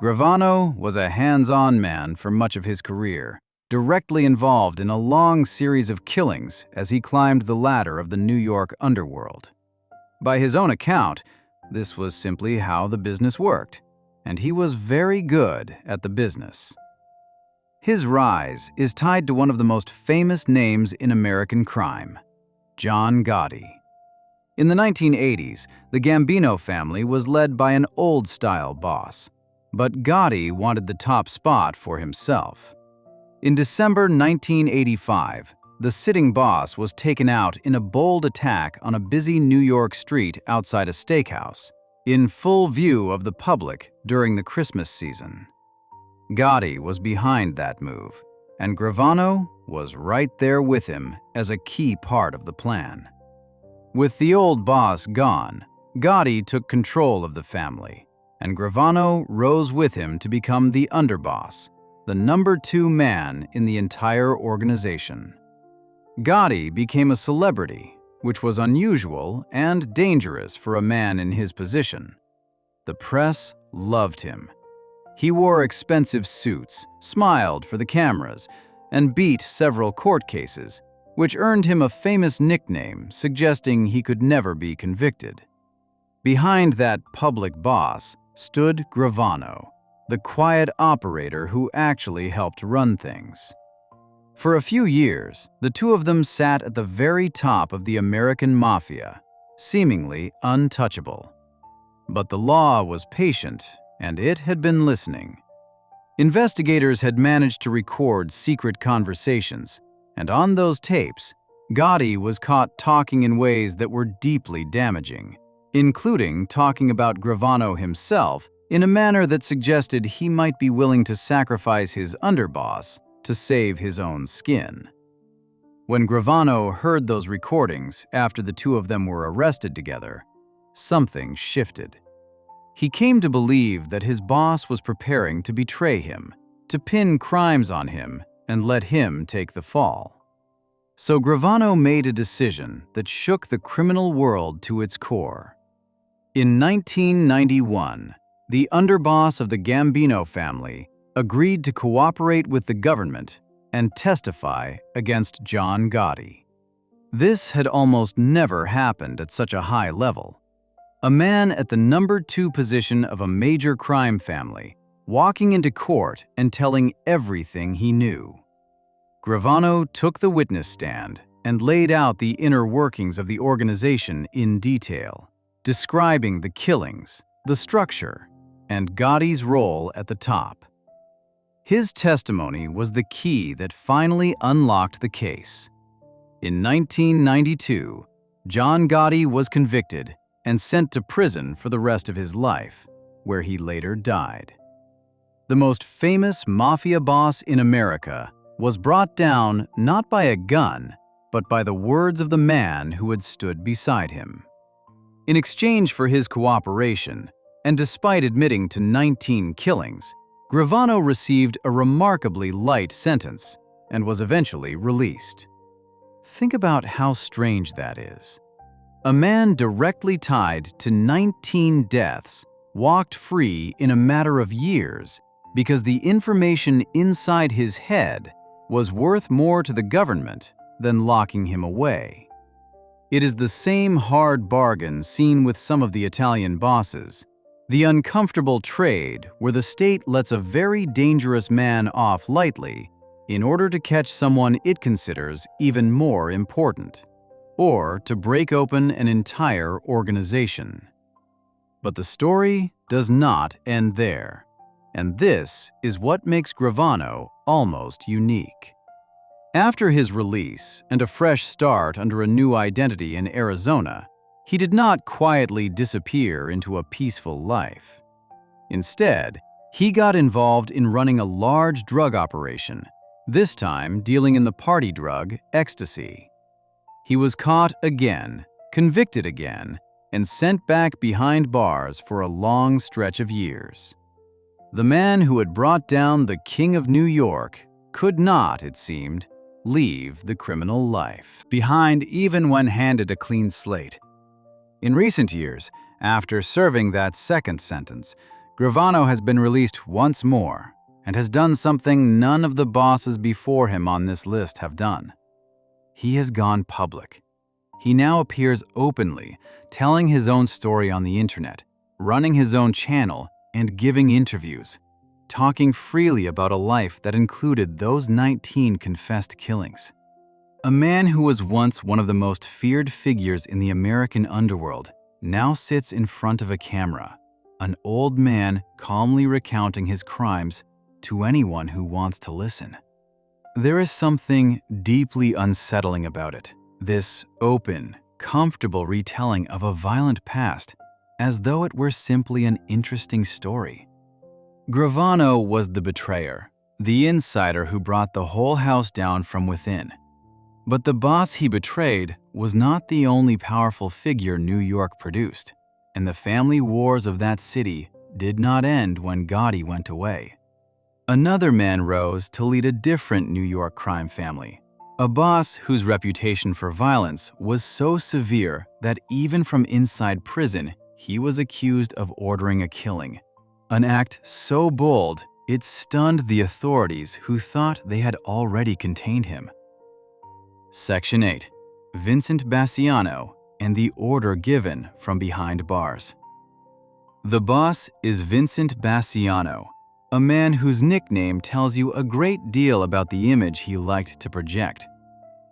Gravano was a hands-on man for much of his career, directly involved in a long series of killings as he climbed the ladder of the New York underworld. By his own account, this was simply how the business worked, and he was very good at the business. His rise is tied to one of the most famous names in American crime, John Gotti. In the 1980s, the Gambino family was led by an old-style boss, but Gotti wanted the top spot for himself. In December 1985, the sitting boss was taken out in a bold attack on a busy New York street outside a steakhouse, in full view of the public during the Christmas season. Gotti was behind that move, and Gravano was right there with him as a key part of the plan. With the old boss gone, Gotti took control of the family, and Gravano rose with him to become the underboss, the number 2 man in the entire organization. Gotti became a celebrity, which was unusual and dangerous for a man in his position. The press loved him. He wore expensive suits, smiled for the cameras, and beat several court cases, which earned him a famous nickname suggesting he could never be convicted. Behind that public boss stood Gravano, the quiet operator who actually helped run things. For a few years, the two of them sat at the very top of the American Mafia, seemingly untouchable. But the law was patient, and it had been listening. Investigators had managed to record secret conversations, and on those tapes, Gotti was caught talking in ways that were deeply damaging, including talking about Gravano himself in a manner that suggested he might be willing to sacrifice his underboss to save his own skin. When Gravano heard those recordings after the two of them were arrested together, something shifted. He came to believe that his boss was preparing to betray him, to pin crimes on him and let him take the fall. So Gravano made a decision that shook the criminal world to its core. In 1991, the underboss of the Gambino family agreed to cooperate with the government and testify against John Gotti. This had almost never happened at such a high level. A man at the number 2 position of a major crime family, walking into court and telling everything he knew. Gravano took the witness stand and laid out the inner workings of the organization in detail, describing the killings, the structure, and Gotti's role at the top. His testimony was the key that finally unlocked the case. In 1992, John Gotti was convicted and sent to prison for the rest of his life, where he later died. The most famous mafia boss in America was brought down not by a gun, but by the words of the man who had stood beside him. In exchange for his cooperation, and despite admitting to 19 killings, Gravano received a remarkably light sentence and was eventually released. Think about how strange that is. A man directly tied to 19 deaths walked free in a matter of years because the information inside his head was worth more to the government than locking him away. It is the same hard bargain seen with some of the Italian bosses, the uncomfortable trade where the state lets a very dangerous man off lightly in order to catch someone it considers even more important, or to break open an entire organization. But the story does not end there, and this is what makes Gravano almost unique. After his release and a fresh start under a new identity in Arizona, he did not quietly disappear into a peaceful life. Instead, he got involved in running a large drug operation, this time dealing in the party drug ecstasy. He was caught again, convicted again, and sent back behind bars for a long stretch of years. The man who had brought down the King of New York could not, it seemed, leave the criminal life behind even when handed a clean slate. In recent years, after serving that second sentence, Gravano has been released once more and has done something none of the bosses before him on this list have done. He has gone public. He now appears openly, telling his own story on the internet, running his own channel, and giving interviews, talking freely about a life that included those 19 confessed killings. A man who was once one of the most feared figures in the American underworld now sits in front of a camera, an old man calmly recounting his crimes to anyone who wants to listen. There is something deeply unsettling about it, this open, comfortable retelling of a violent past, as though it were simply an interesting story. Gravano was the betrayer, the insider who brought the whole house down from within. But the boss he betrayed was not the only powerful figure New York produced. and the family wars of that city did not end when Gotti went away. Another man rose to lead a different New York crime family, a boss whose reputation for violence was so severe that even from inside prison, he was accused of ordering a killing, an act so bold it stunned the authorities who thought they had already contained him. Section 8. Vincent Basciano and the order given from behind bars. The boss is Vincent Basciano, a man whose nickname tells you a great deal about the image he liked to project.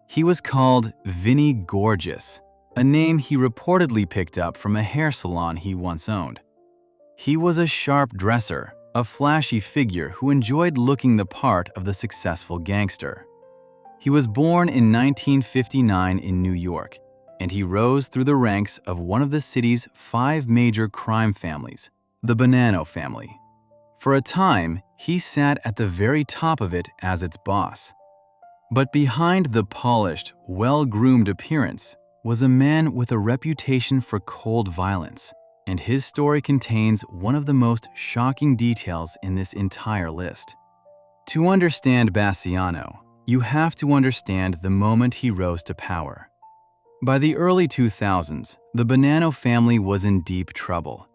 He was called Vinny Gorgeous, a name he reportedly picked up from a hair salon he once owned. He was a sharp dresser, a flashy figure who enjoyed looking the part of the successful gangster. He was born in 1959 in New York, and he rose through the ranks of one of the city's 5 major crime families, the Bonanno family. For a time, he sat at the very top of it as its boss. But behind the polished, well-groomed appearance was a man with a reputation for cold violence, and his story contains one of the most shocking details in this entire list. To understand Basciano, you have to understand the moment he rose to power. By the early 2000s, the Bonanno family was in deep trouble.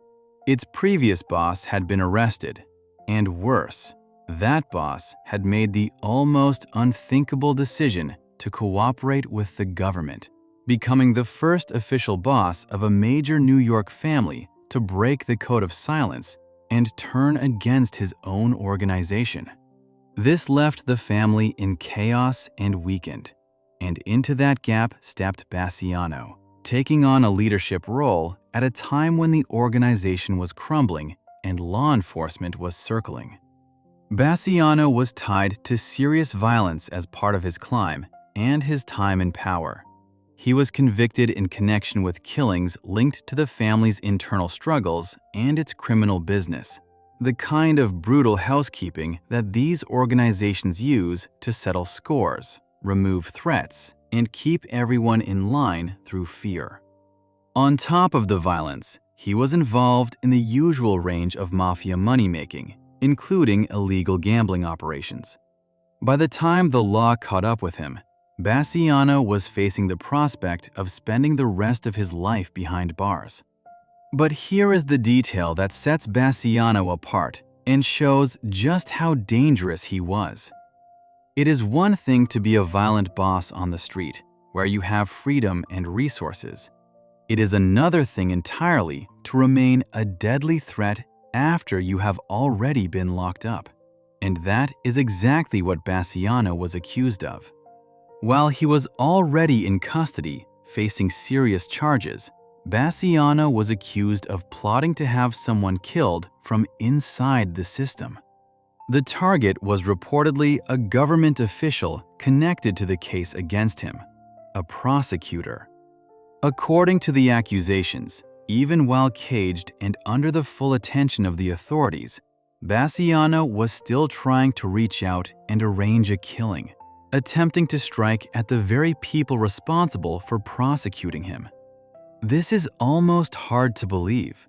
Its previous boss had been arrested, and worse, that boss had made the almost unthinkable decision to cooperate with the government, becoming the first official boss of a major New York family to break the code of silence and turn against his own organization. This left the family in chaos and weakened, and into that gap stepped Basciano, taking on a leadership role at a time when the organization was crumbling and law enforcement was circling. Basciano was tied to serious violence as part of his climb and his time in power. He was convicted in connection with killings linked to the family's internal struggles and its criminal business, the kind of brutal housekeeping that these organizations use to settle scores, remove threats, and keep everyone in line through fear. On top of the violence, he was involved in the usual range of mafia money-making, including illegal gambling operations. By the time the law caught up with him, Basciano was facing the prospect of spending the rest of his life behind bars. But here is the detail that sets Basciano apart and shows just how dangerous he was. It is one thing to be a violent boss on the street, where you have freedom and resources. It is another thing entirely to remain a deadly threat after you have already been locked up. And that is exactly what Basciano was accused of. While he was already in custody, facing serious charges, Basciano was accused of plotting to have someone killed from inside the system. The target was reportedly a government official connected to the case against him, a prosecutor. According to the accusations, even while caged and under the full attention of the authorities, Basciano was still trying to reach out and arrange a killing, attempting to strike at the very people responsible for prosecuting him. This is almost hard to believe.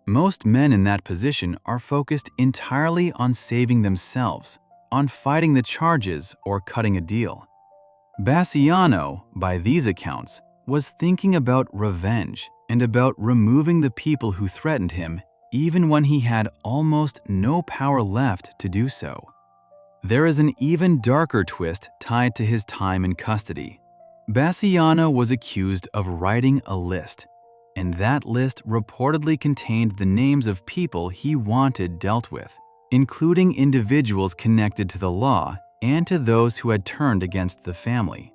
Most men in that position are focused entirely on saving themselves, on fighting the charges or cutting a deal. Basciano, by these accounts, was thinking about revenge and about removing the people who threatened him even when he had almost no power left to do so. There is an even darker twist tied to his time in custody. Basciano was accused of writing a list, and that list reportedly contained the names of people he wanted dealt with, including individuals connected to the law and to those who had turned against the family.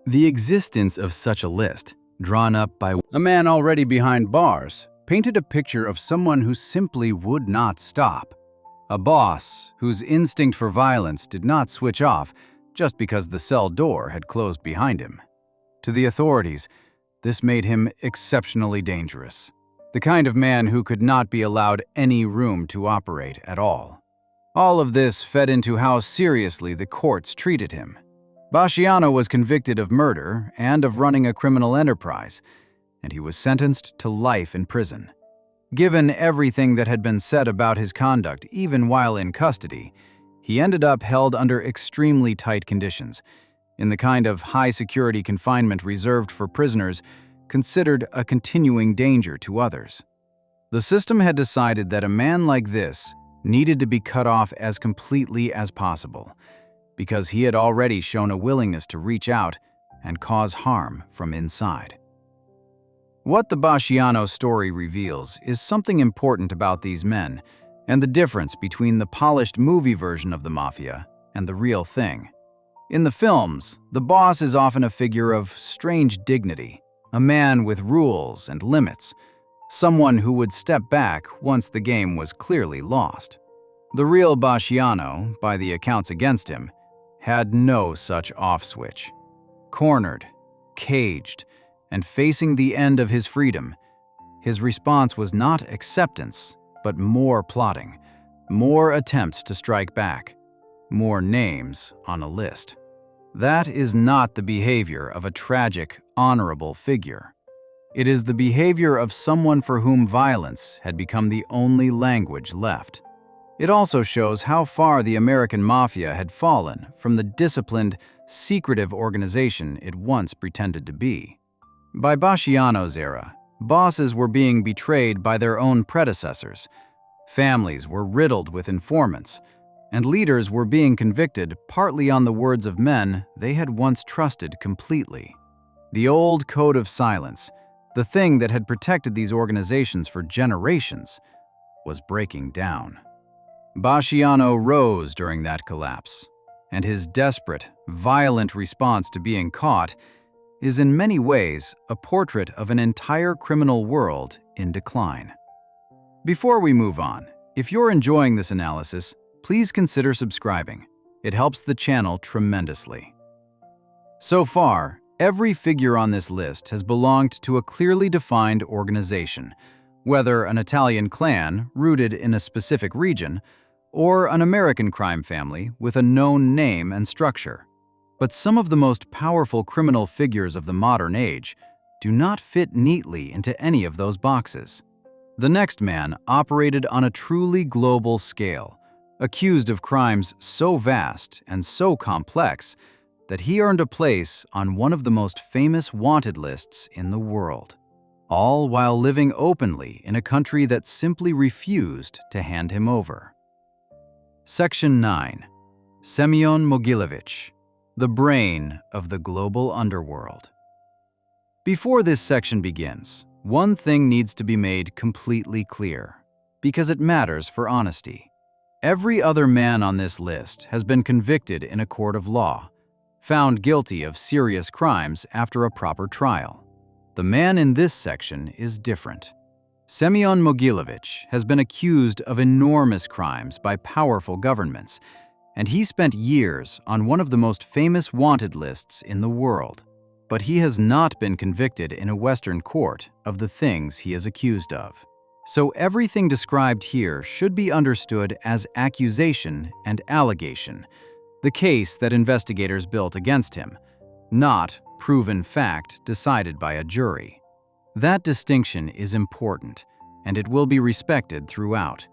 The existence of such a list, drawn up by a man already behind bars, painted a picture of someone who simply would not stop. A boss whose instinct for violence did not switch off just because the cell door had closed behind him. To the authorities, this made him exceptionally dangerous, the kind of man who could not be allowed any room to operate at all. All of this fed into how seriously the courts treated him. Basciano was convicted of murder and of running a criminal enterprise, and he was sentenced to life in prison. Given everything that had been said about his conduct, even while in custody, he ended up held under extremely tight conditions, in the kind of high-security confinement reserved for prisoners considered a continuing danger to others. The system had decided that a man like this needed to be cut off as completely as possible, because he had already shown a willingness to reach out and cause harm from inside. What the Basciano story reveals is something important about these men and the difference between the polished movie version of the Mafia and the real thing. In the films, the boss is often a figure of strange dignity, a man with rules and limits, someone who would step back once the game was clearly lost. The real Basciano, by the accounts against him, had no such off-switch. Cornered, caged, and facing the end of his freedom, his response was not acceptance, but more plotting, more attempts to strike back, more names on a list. That is not the behavior of a tragic, honorable figure. It is the behavior of someone for whom violence had become the only language left. It also shows how far the American Mafia had fallen from the disciplined, secretive organization it once pretended to be. By Basciano's era, bosses were being betrayed by their own predecessors, families were riddled with informants, and leaders were being convicted partly on the words of men they had once trusted completely. The old code of silence, the thing that had protected these organizations for generations, was breaking down. Basciano rose during that collapse, and his desperate, violent response to being caught is in many ways a portrait of an entire criminal world in decline. Before we move on, if you're enjoying this analysis, please consider subscribing. It helps the channel tremendously. So far, every figure on this list has belonged to a clearly defined organization, whether an Italian clan rooted in a specific region or an American crime family with a known name and structure. But some of the most powerful criminal figures of the modern age do not fit neatly into any of those boxes. The next man operated on a truly global scale, accused of crimes so vast and so complex that he earned a place on one of the most famous wanted lists in the world, all while living openly in a country that simply refused to hand him over. Section 9. Semyon Mogilevich, the brain of the global underworld. Before this section begins, one thing needs to be made completely clear, because it matters for honesty. Every other man on this list has been convicted in a court of law, found guilty of serious crimes after a proper trial. The man in this section is different. Semyon Mogilevich has been accused of enormous crimes by powerful governments, and he spent years on one of the most famous wanted lists in the world. But he has not been convicted in a Western court of the things he is accused of. So everything described here should be understood as accusation and allegation, the case that investigators built against him, not proven fact decided by a jury. That distinction is important, and it will be respected throughout.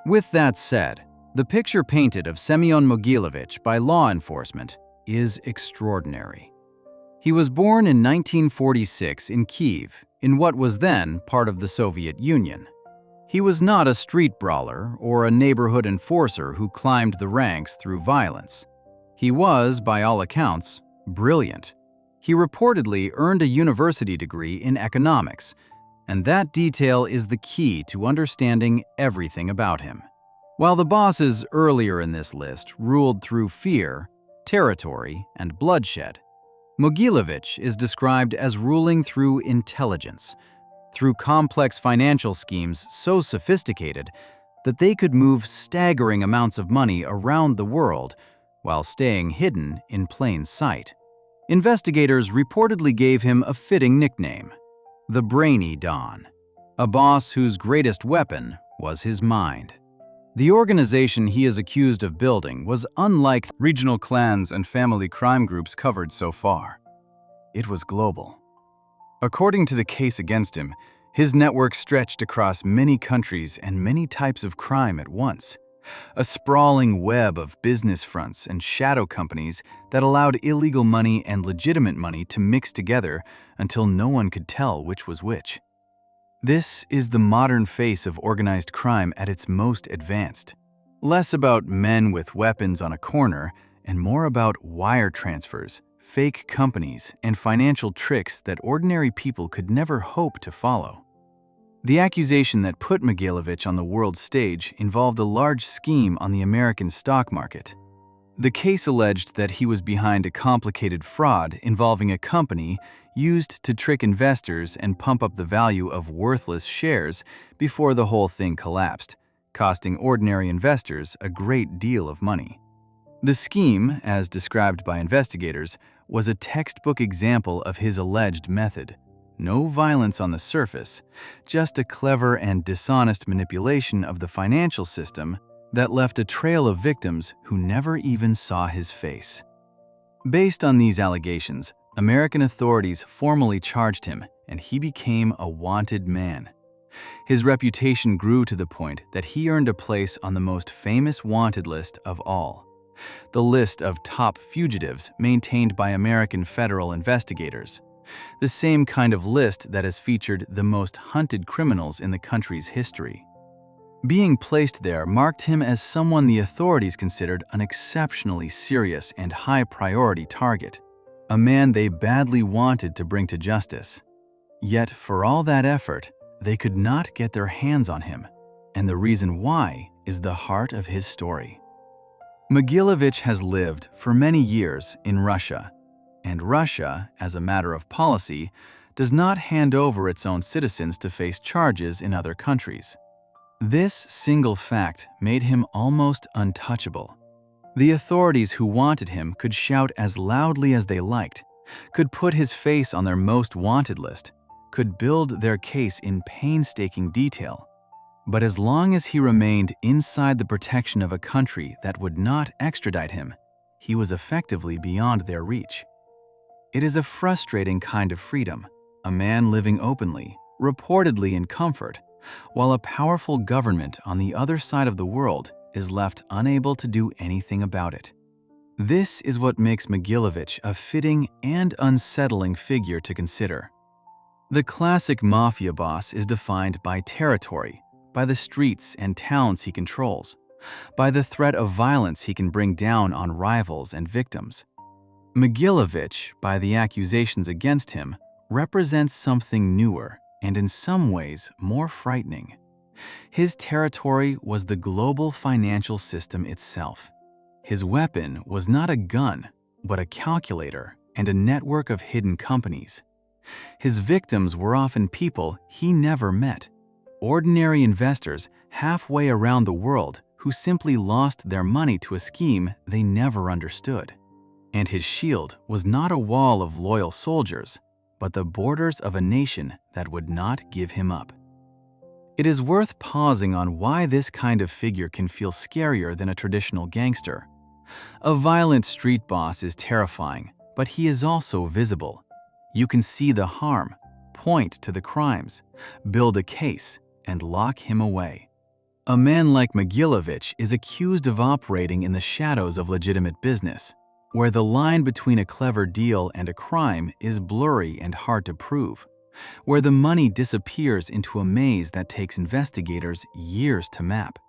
With that said, the picture painted of Semyon Mogilevich by law enforcement is extraordinary. He was born in 1946 in Kyiv, in what was then part of the Soviet Union. He was not a street brawler or a neighborhood enforcer who climbed the ranks through violence. He was, by all accounts, brilliant. He reportedly earned a university degree in economics, and that detail is the key to understanding everything about him. While the bosses earlier in this list ruled through fear, territory, and bloodshed, Mogilevich is described as ruling through intelligence, through complex financial schemes so sophisticated that they could move staggering amounts of money around the world while staying hidden in plain sight. Investigators reportedly gave him a fitting nickname, the Brainy Don, a boss whose greatest weapon was his mind. The organization he is accused of building was unlike regional clans and family crime groups covered so far. It was global. According to the case against him, His network stretched across many countries and many types of crime at once, a sprawling web of business fronts and shadow companies that allowed illegal money and legitimate money to mix together until no one could tell which was which. This is the modern face of organized crime at its most advanced. Less about men with weapons on a corner and more about wire transfers, fake companies, and financial tricks that ordinary people could never hope to follow. The accusation that put Mogilevich on the world stage involved a large scheme on the American stock market. The case alleged that he was behind a complicated fraud involving a company used to trick investors and pump up the value of worthless shares before the whole thing collapsed, costing ordinary investors a great deal of money. The scheme, as described by investigators, was a textbook example of his alleged method. No violence on the surface, just a clever and dishonest manipulation of the financial system that left a trail of victims who never even saw his face. Based on these allegations, American authorities formally charged him, and he became a wanted man. His reputation grew to the point that he earned a place on the most famous wanted list of all, the list of top fugitives maintained by American federal investigators, the same kind of list that has featured the most hunted criminals in the country's history. Being placed there marked him as someone the authorities considered an exceptionally serious and high-priority target, a man they badly wanted to bring to justice. Yet, for all that effort, they could not get their hands on him, and the reason why is the heart of his story. Mogilevich has lived for many years in Russia, and Russia, as a matter of policy, does not hand over its own citizens to face charges in other countries. This single fact made him almost untouchable. The authorities who wanted him could shout as loudly as they liked, could put his face on their most wanted list, could build their case in painstaking detail. But as long as he remained inside the protection of a country that would not extradite him, he was effectively beyond their reach. It is a frustrating kind of freedom, a man living openly, reportedly in comfort, while a powerful government on the other side of the world is left unable to do anything about it. This is what makes Mogilevich a fitting and unsettling figure to consider. The classic mafia boss is defined by territory, by the streets and towns he controls, by the threat of violence he can bring down on rivals and victims. Mogilevich, by the accusations against him, represents something newer and in some ways more frightening. His territory was the global financial system itself. His weapon was not a gun, but a calculator and a network of hidden companies. His victims were often people he never met, ordinary investors halfway around the world who simply lost their money to a scheme they never understood. And his shield was not a wall of loyal soldiers, but the borders of a nation that would not give him up. It is worth pausing on why this kind of figure can feel scarier than a traditional gangster. A violent street boss is terrifying, but he is also visible. You can see the harm, point to the crimes, build a case, and lock him away. A man like Mogilevich is accused of operating in the shadows of legitimate business, where the line between a clever deal and a crime is blurry and hard to prove, where the money disappears into a maze that takes investigators years to map.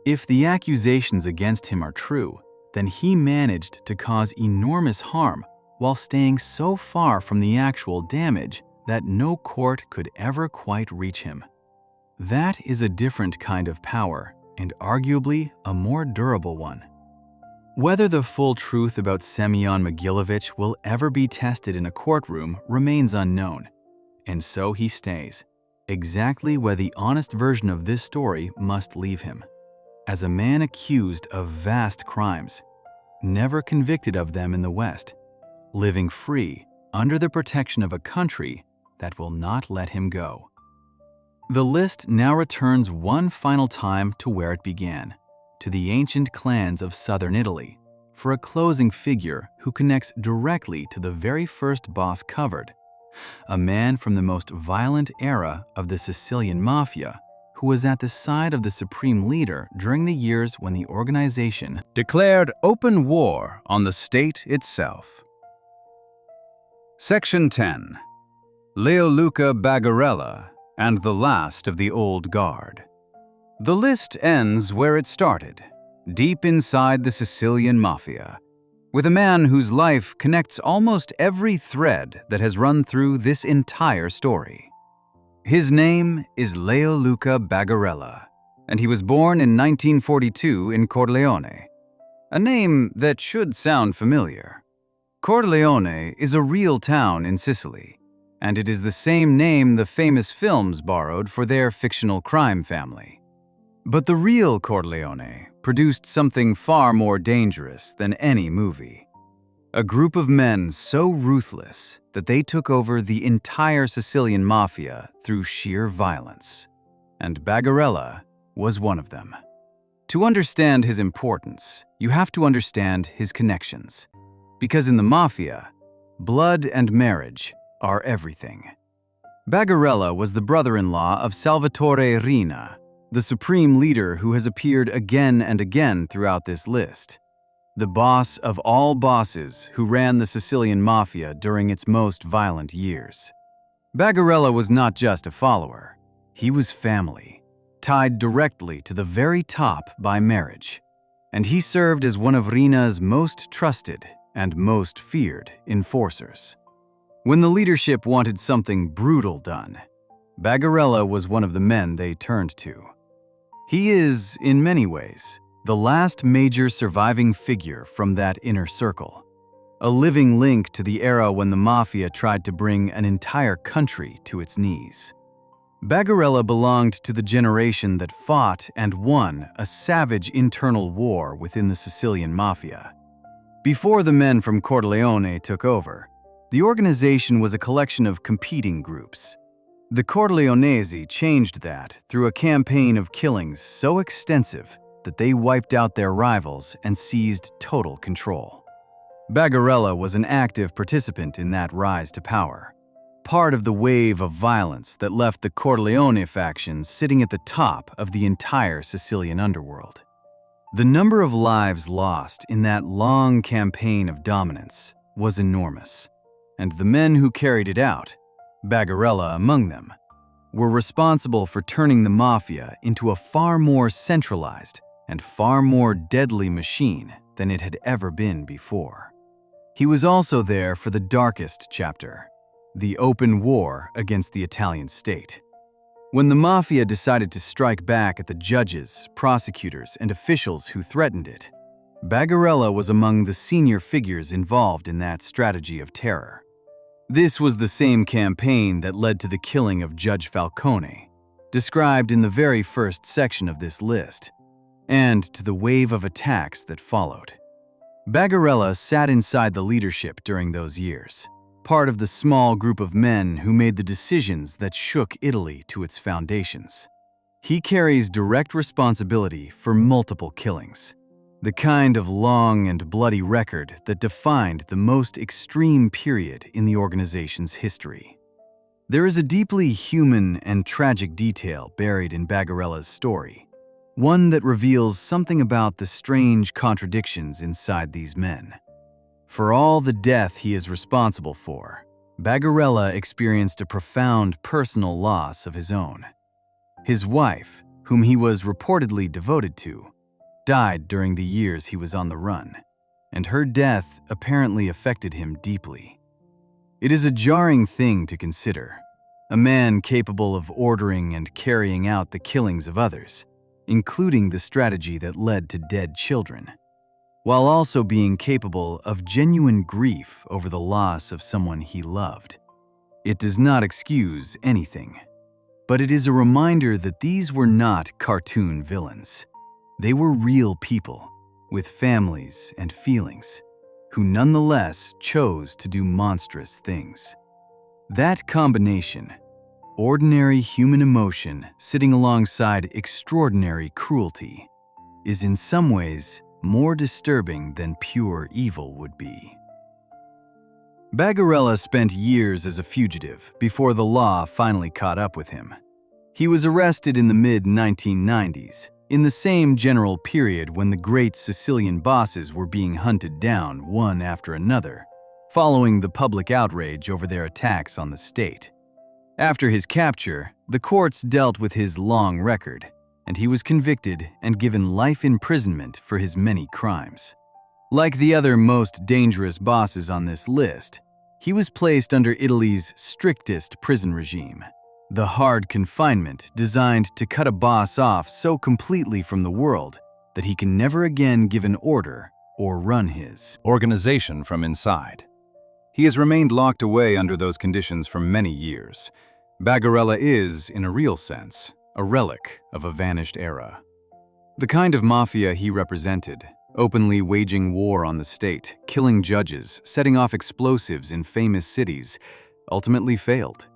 If the accusations against him are true, then he managed to cause enormous harm while staying so far from the actual damage that no court could ever quite reach him. That is a different kind of power, and arguably a more durable one. Whether the full truth about Semyon Mogilevich will ever be tested in a courtroom remains unknown, and so he stays, exactly where the honest version of this story must leave him, as a man accused of vast crimes, never convicted of them in the West, living free under the protection of a country that will not let him go. The list now returns one final time to where it began, to the ancient clans of southern Italy, for a closing figure who connects directly to the very first boss covered, a man from the most violent era of the Sicilian Mafia, who was at the side of the supreme leader during the years when the organization declared open war on the state itself. Section 10. Leoluca Bagarella and the last of the old guard. The list ends where it started, deep inside the Sicilian Mafia, with a man whose life connects almost every thread that has run through this entire story. His name is Leoluca Bagarella, and he was born in 1942 in Corleone, a name that should sound familiar. Corleone is a real town in Sicily, and it is the same name the famous films borrowed for their fictional crime family. But the real Corleone produced something far more dangerous than any movie. A group of men so ruthless that they took over the entire Sicilian Mafia through sheer violence. And Bagarella was one of them. To understand his importance, you have to understand his connections. Because in the Mafia, blood and marriage are everything. Bagarella was the brother-in-law of Salvatore Rina, the supreme leader who has appeared again and again throughout this list. The boss of all bosses who ran the Sicilian Mafia during its most violent years. Bagarella was not just a follower. He was family, tied directly to the very top by marriage. And he served as one of Rina's most trusted and most feared enforcers. When the leadership wanted something brutal done, Bagarella was one of the men they turned to. He is, in many ways, the last major surviving figure from that inner circle, a living link to the era when the Mafia tried to bring an entire country to its knees. Bagarella belonged to the generation that fought and won a savage internal war within the Sicilian Mafia. Before the men from Corleone took over, the organization was a collection of competing groups. The Corleonesi changed that through a campaign of killings so extensive that they wiped out their rivals and seized total control. Bagarella was an active participant in that rise to power, part of the wave of violence that left the Corleone faction sitting at the top of the entire Sicilian underworld. The number of lives lost in that long campaign of dominance was enormous, and the men who carried it out, Bagarella among them, were responsible for turning the Mafia into a far more centralized and far more deadly machine than it had ever been before. He was also there for the darkest chapter, the open war against the Italian state. When the Mafia decided to strike back at the judges, prosecutors, and officials who threatened it, Bagarella was among the senior figures involved in that strategy of terror. This was the same campaign that led to the killing of Judge Falcone, described in the very first section of this list, and to the wave of attacks that followed. Bagarella sat inside the leadership during those years, part of the small group of men who made the decisions that shook Italy to its foundations. He carries direct responsibility for multiple killings, the kind of long and bloody record that defined the most extreme period in the organization's history. There is a deeply human and tragic detail buried in Bagarella's story, one that reveals something about the strange contradictions inside these men. For all the death he is responsible for, Bagarella experienced a profound personal loss of his own. His wife, whom he was reportedly devoted to, died during the years he was on the run, and her death apparently affected him deeply. It is a jarring thing to consider, a man capable of ordering and carrying out the killings of others, including the strategy that led to dead children, while also being capable of genuine grief over the loss of someone he loved. It does not excuse anything, but it is a reminder that these were not cartoon villains. They were real people with families and feelings, who nonetheless chose to do monstrous things. That combination, ordinary human emotion sitting alongside extraordinary cruelty, is in some ways more disturbing than pure evil would be. Bagarella spent years as a fugitive before the law finally caught up with him. He was arrested in the mid-1990s, in the same general period when the great Sicilian bosses were being hunted down one after another, following the public outrage over their attacks on the state. After his capture, the courts dealt with his long record, and he was convicted and given life imprisonment for his many crimes. Like the other most dangerous bosses on this list, he was placed under Italy's strictest prison regime, the hard confinement designed to cut a boss off so completely from the world that he can never again give an order or run his organization from inside. He has remained locked away under those conditions for many years. Bagarella is, in a real sense, a relic of a vanished era. The kind of mafia he represented, openly waging war on the state, killing judges, setting off explosives in famous cities, ultimately failed.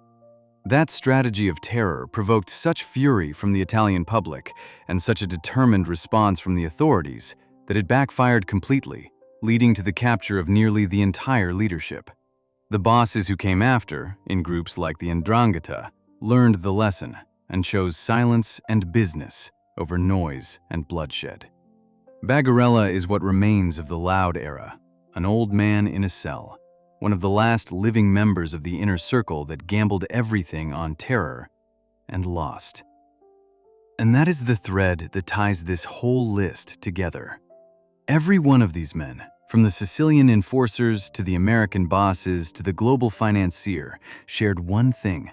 That strategy of terror provoked such fury from the Italian public and such a determined response from the authorities that it backfired completely, leading to the capture of nearly the entire leadership. The bosses who came after, in groups like the 'Ndrangheta, learned the lesson and chose silence and business over noise and bloodshed. Bagarella is what remains of the loud era, an old man in a cell, one of the last living members of the inner circle that gambled everything on terror and lost. And that is the thread that ties this whole list together. Every one of these men, from the Sicilian enforcers to the American bosses to the global financier, shared one thing.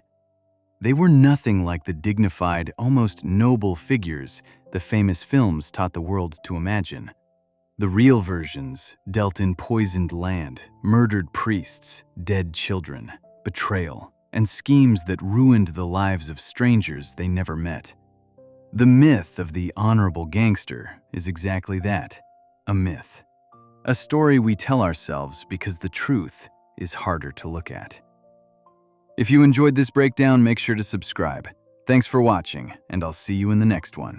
They were nothing like the dignified, almost noble figures the famous films taught the world to imagine. The real versions dealt in poisoned land, murdered priests, dead children, betrayal, and schemes that ruined the lives of strangers they never met. The myth of the honorable gangster is exactly that, a myth. A story we tell ourselves because the truth is harder to look at. If you enjoyed this breakdown, make sure to subscribe. Thanks for watching, and I'll see you in the next one.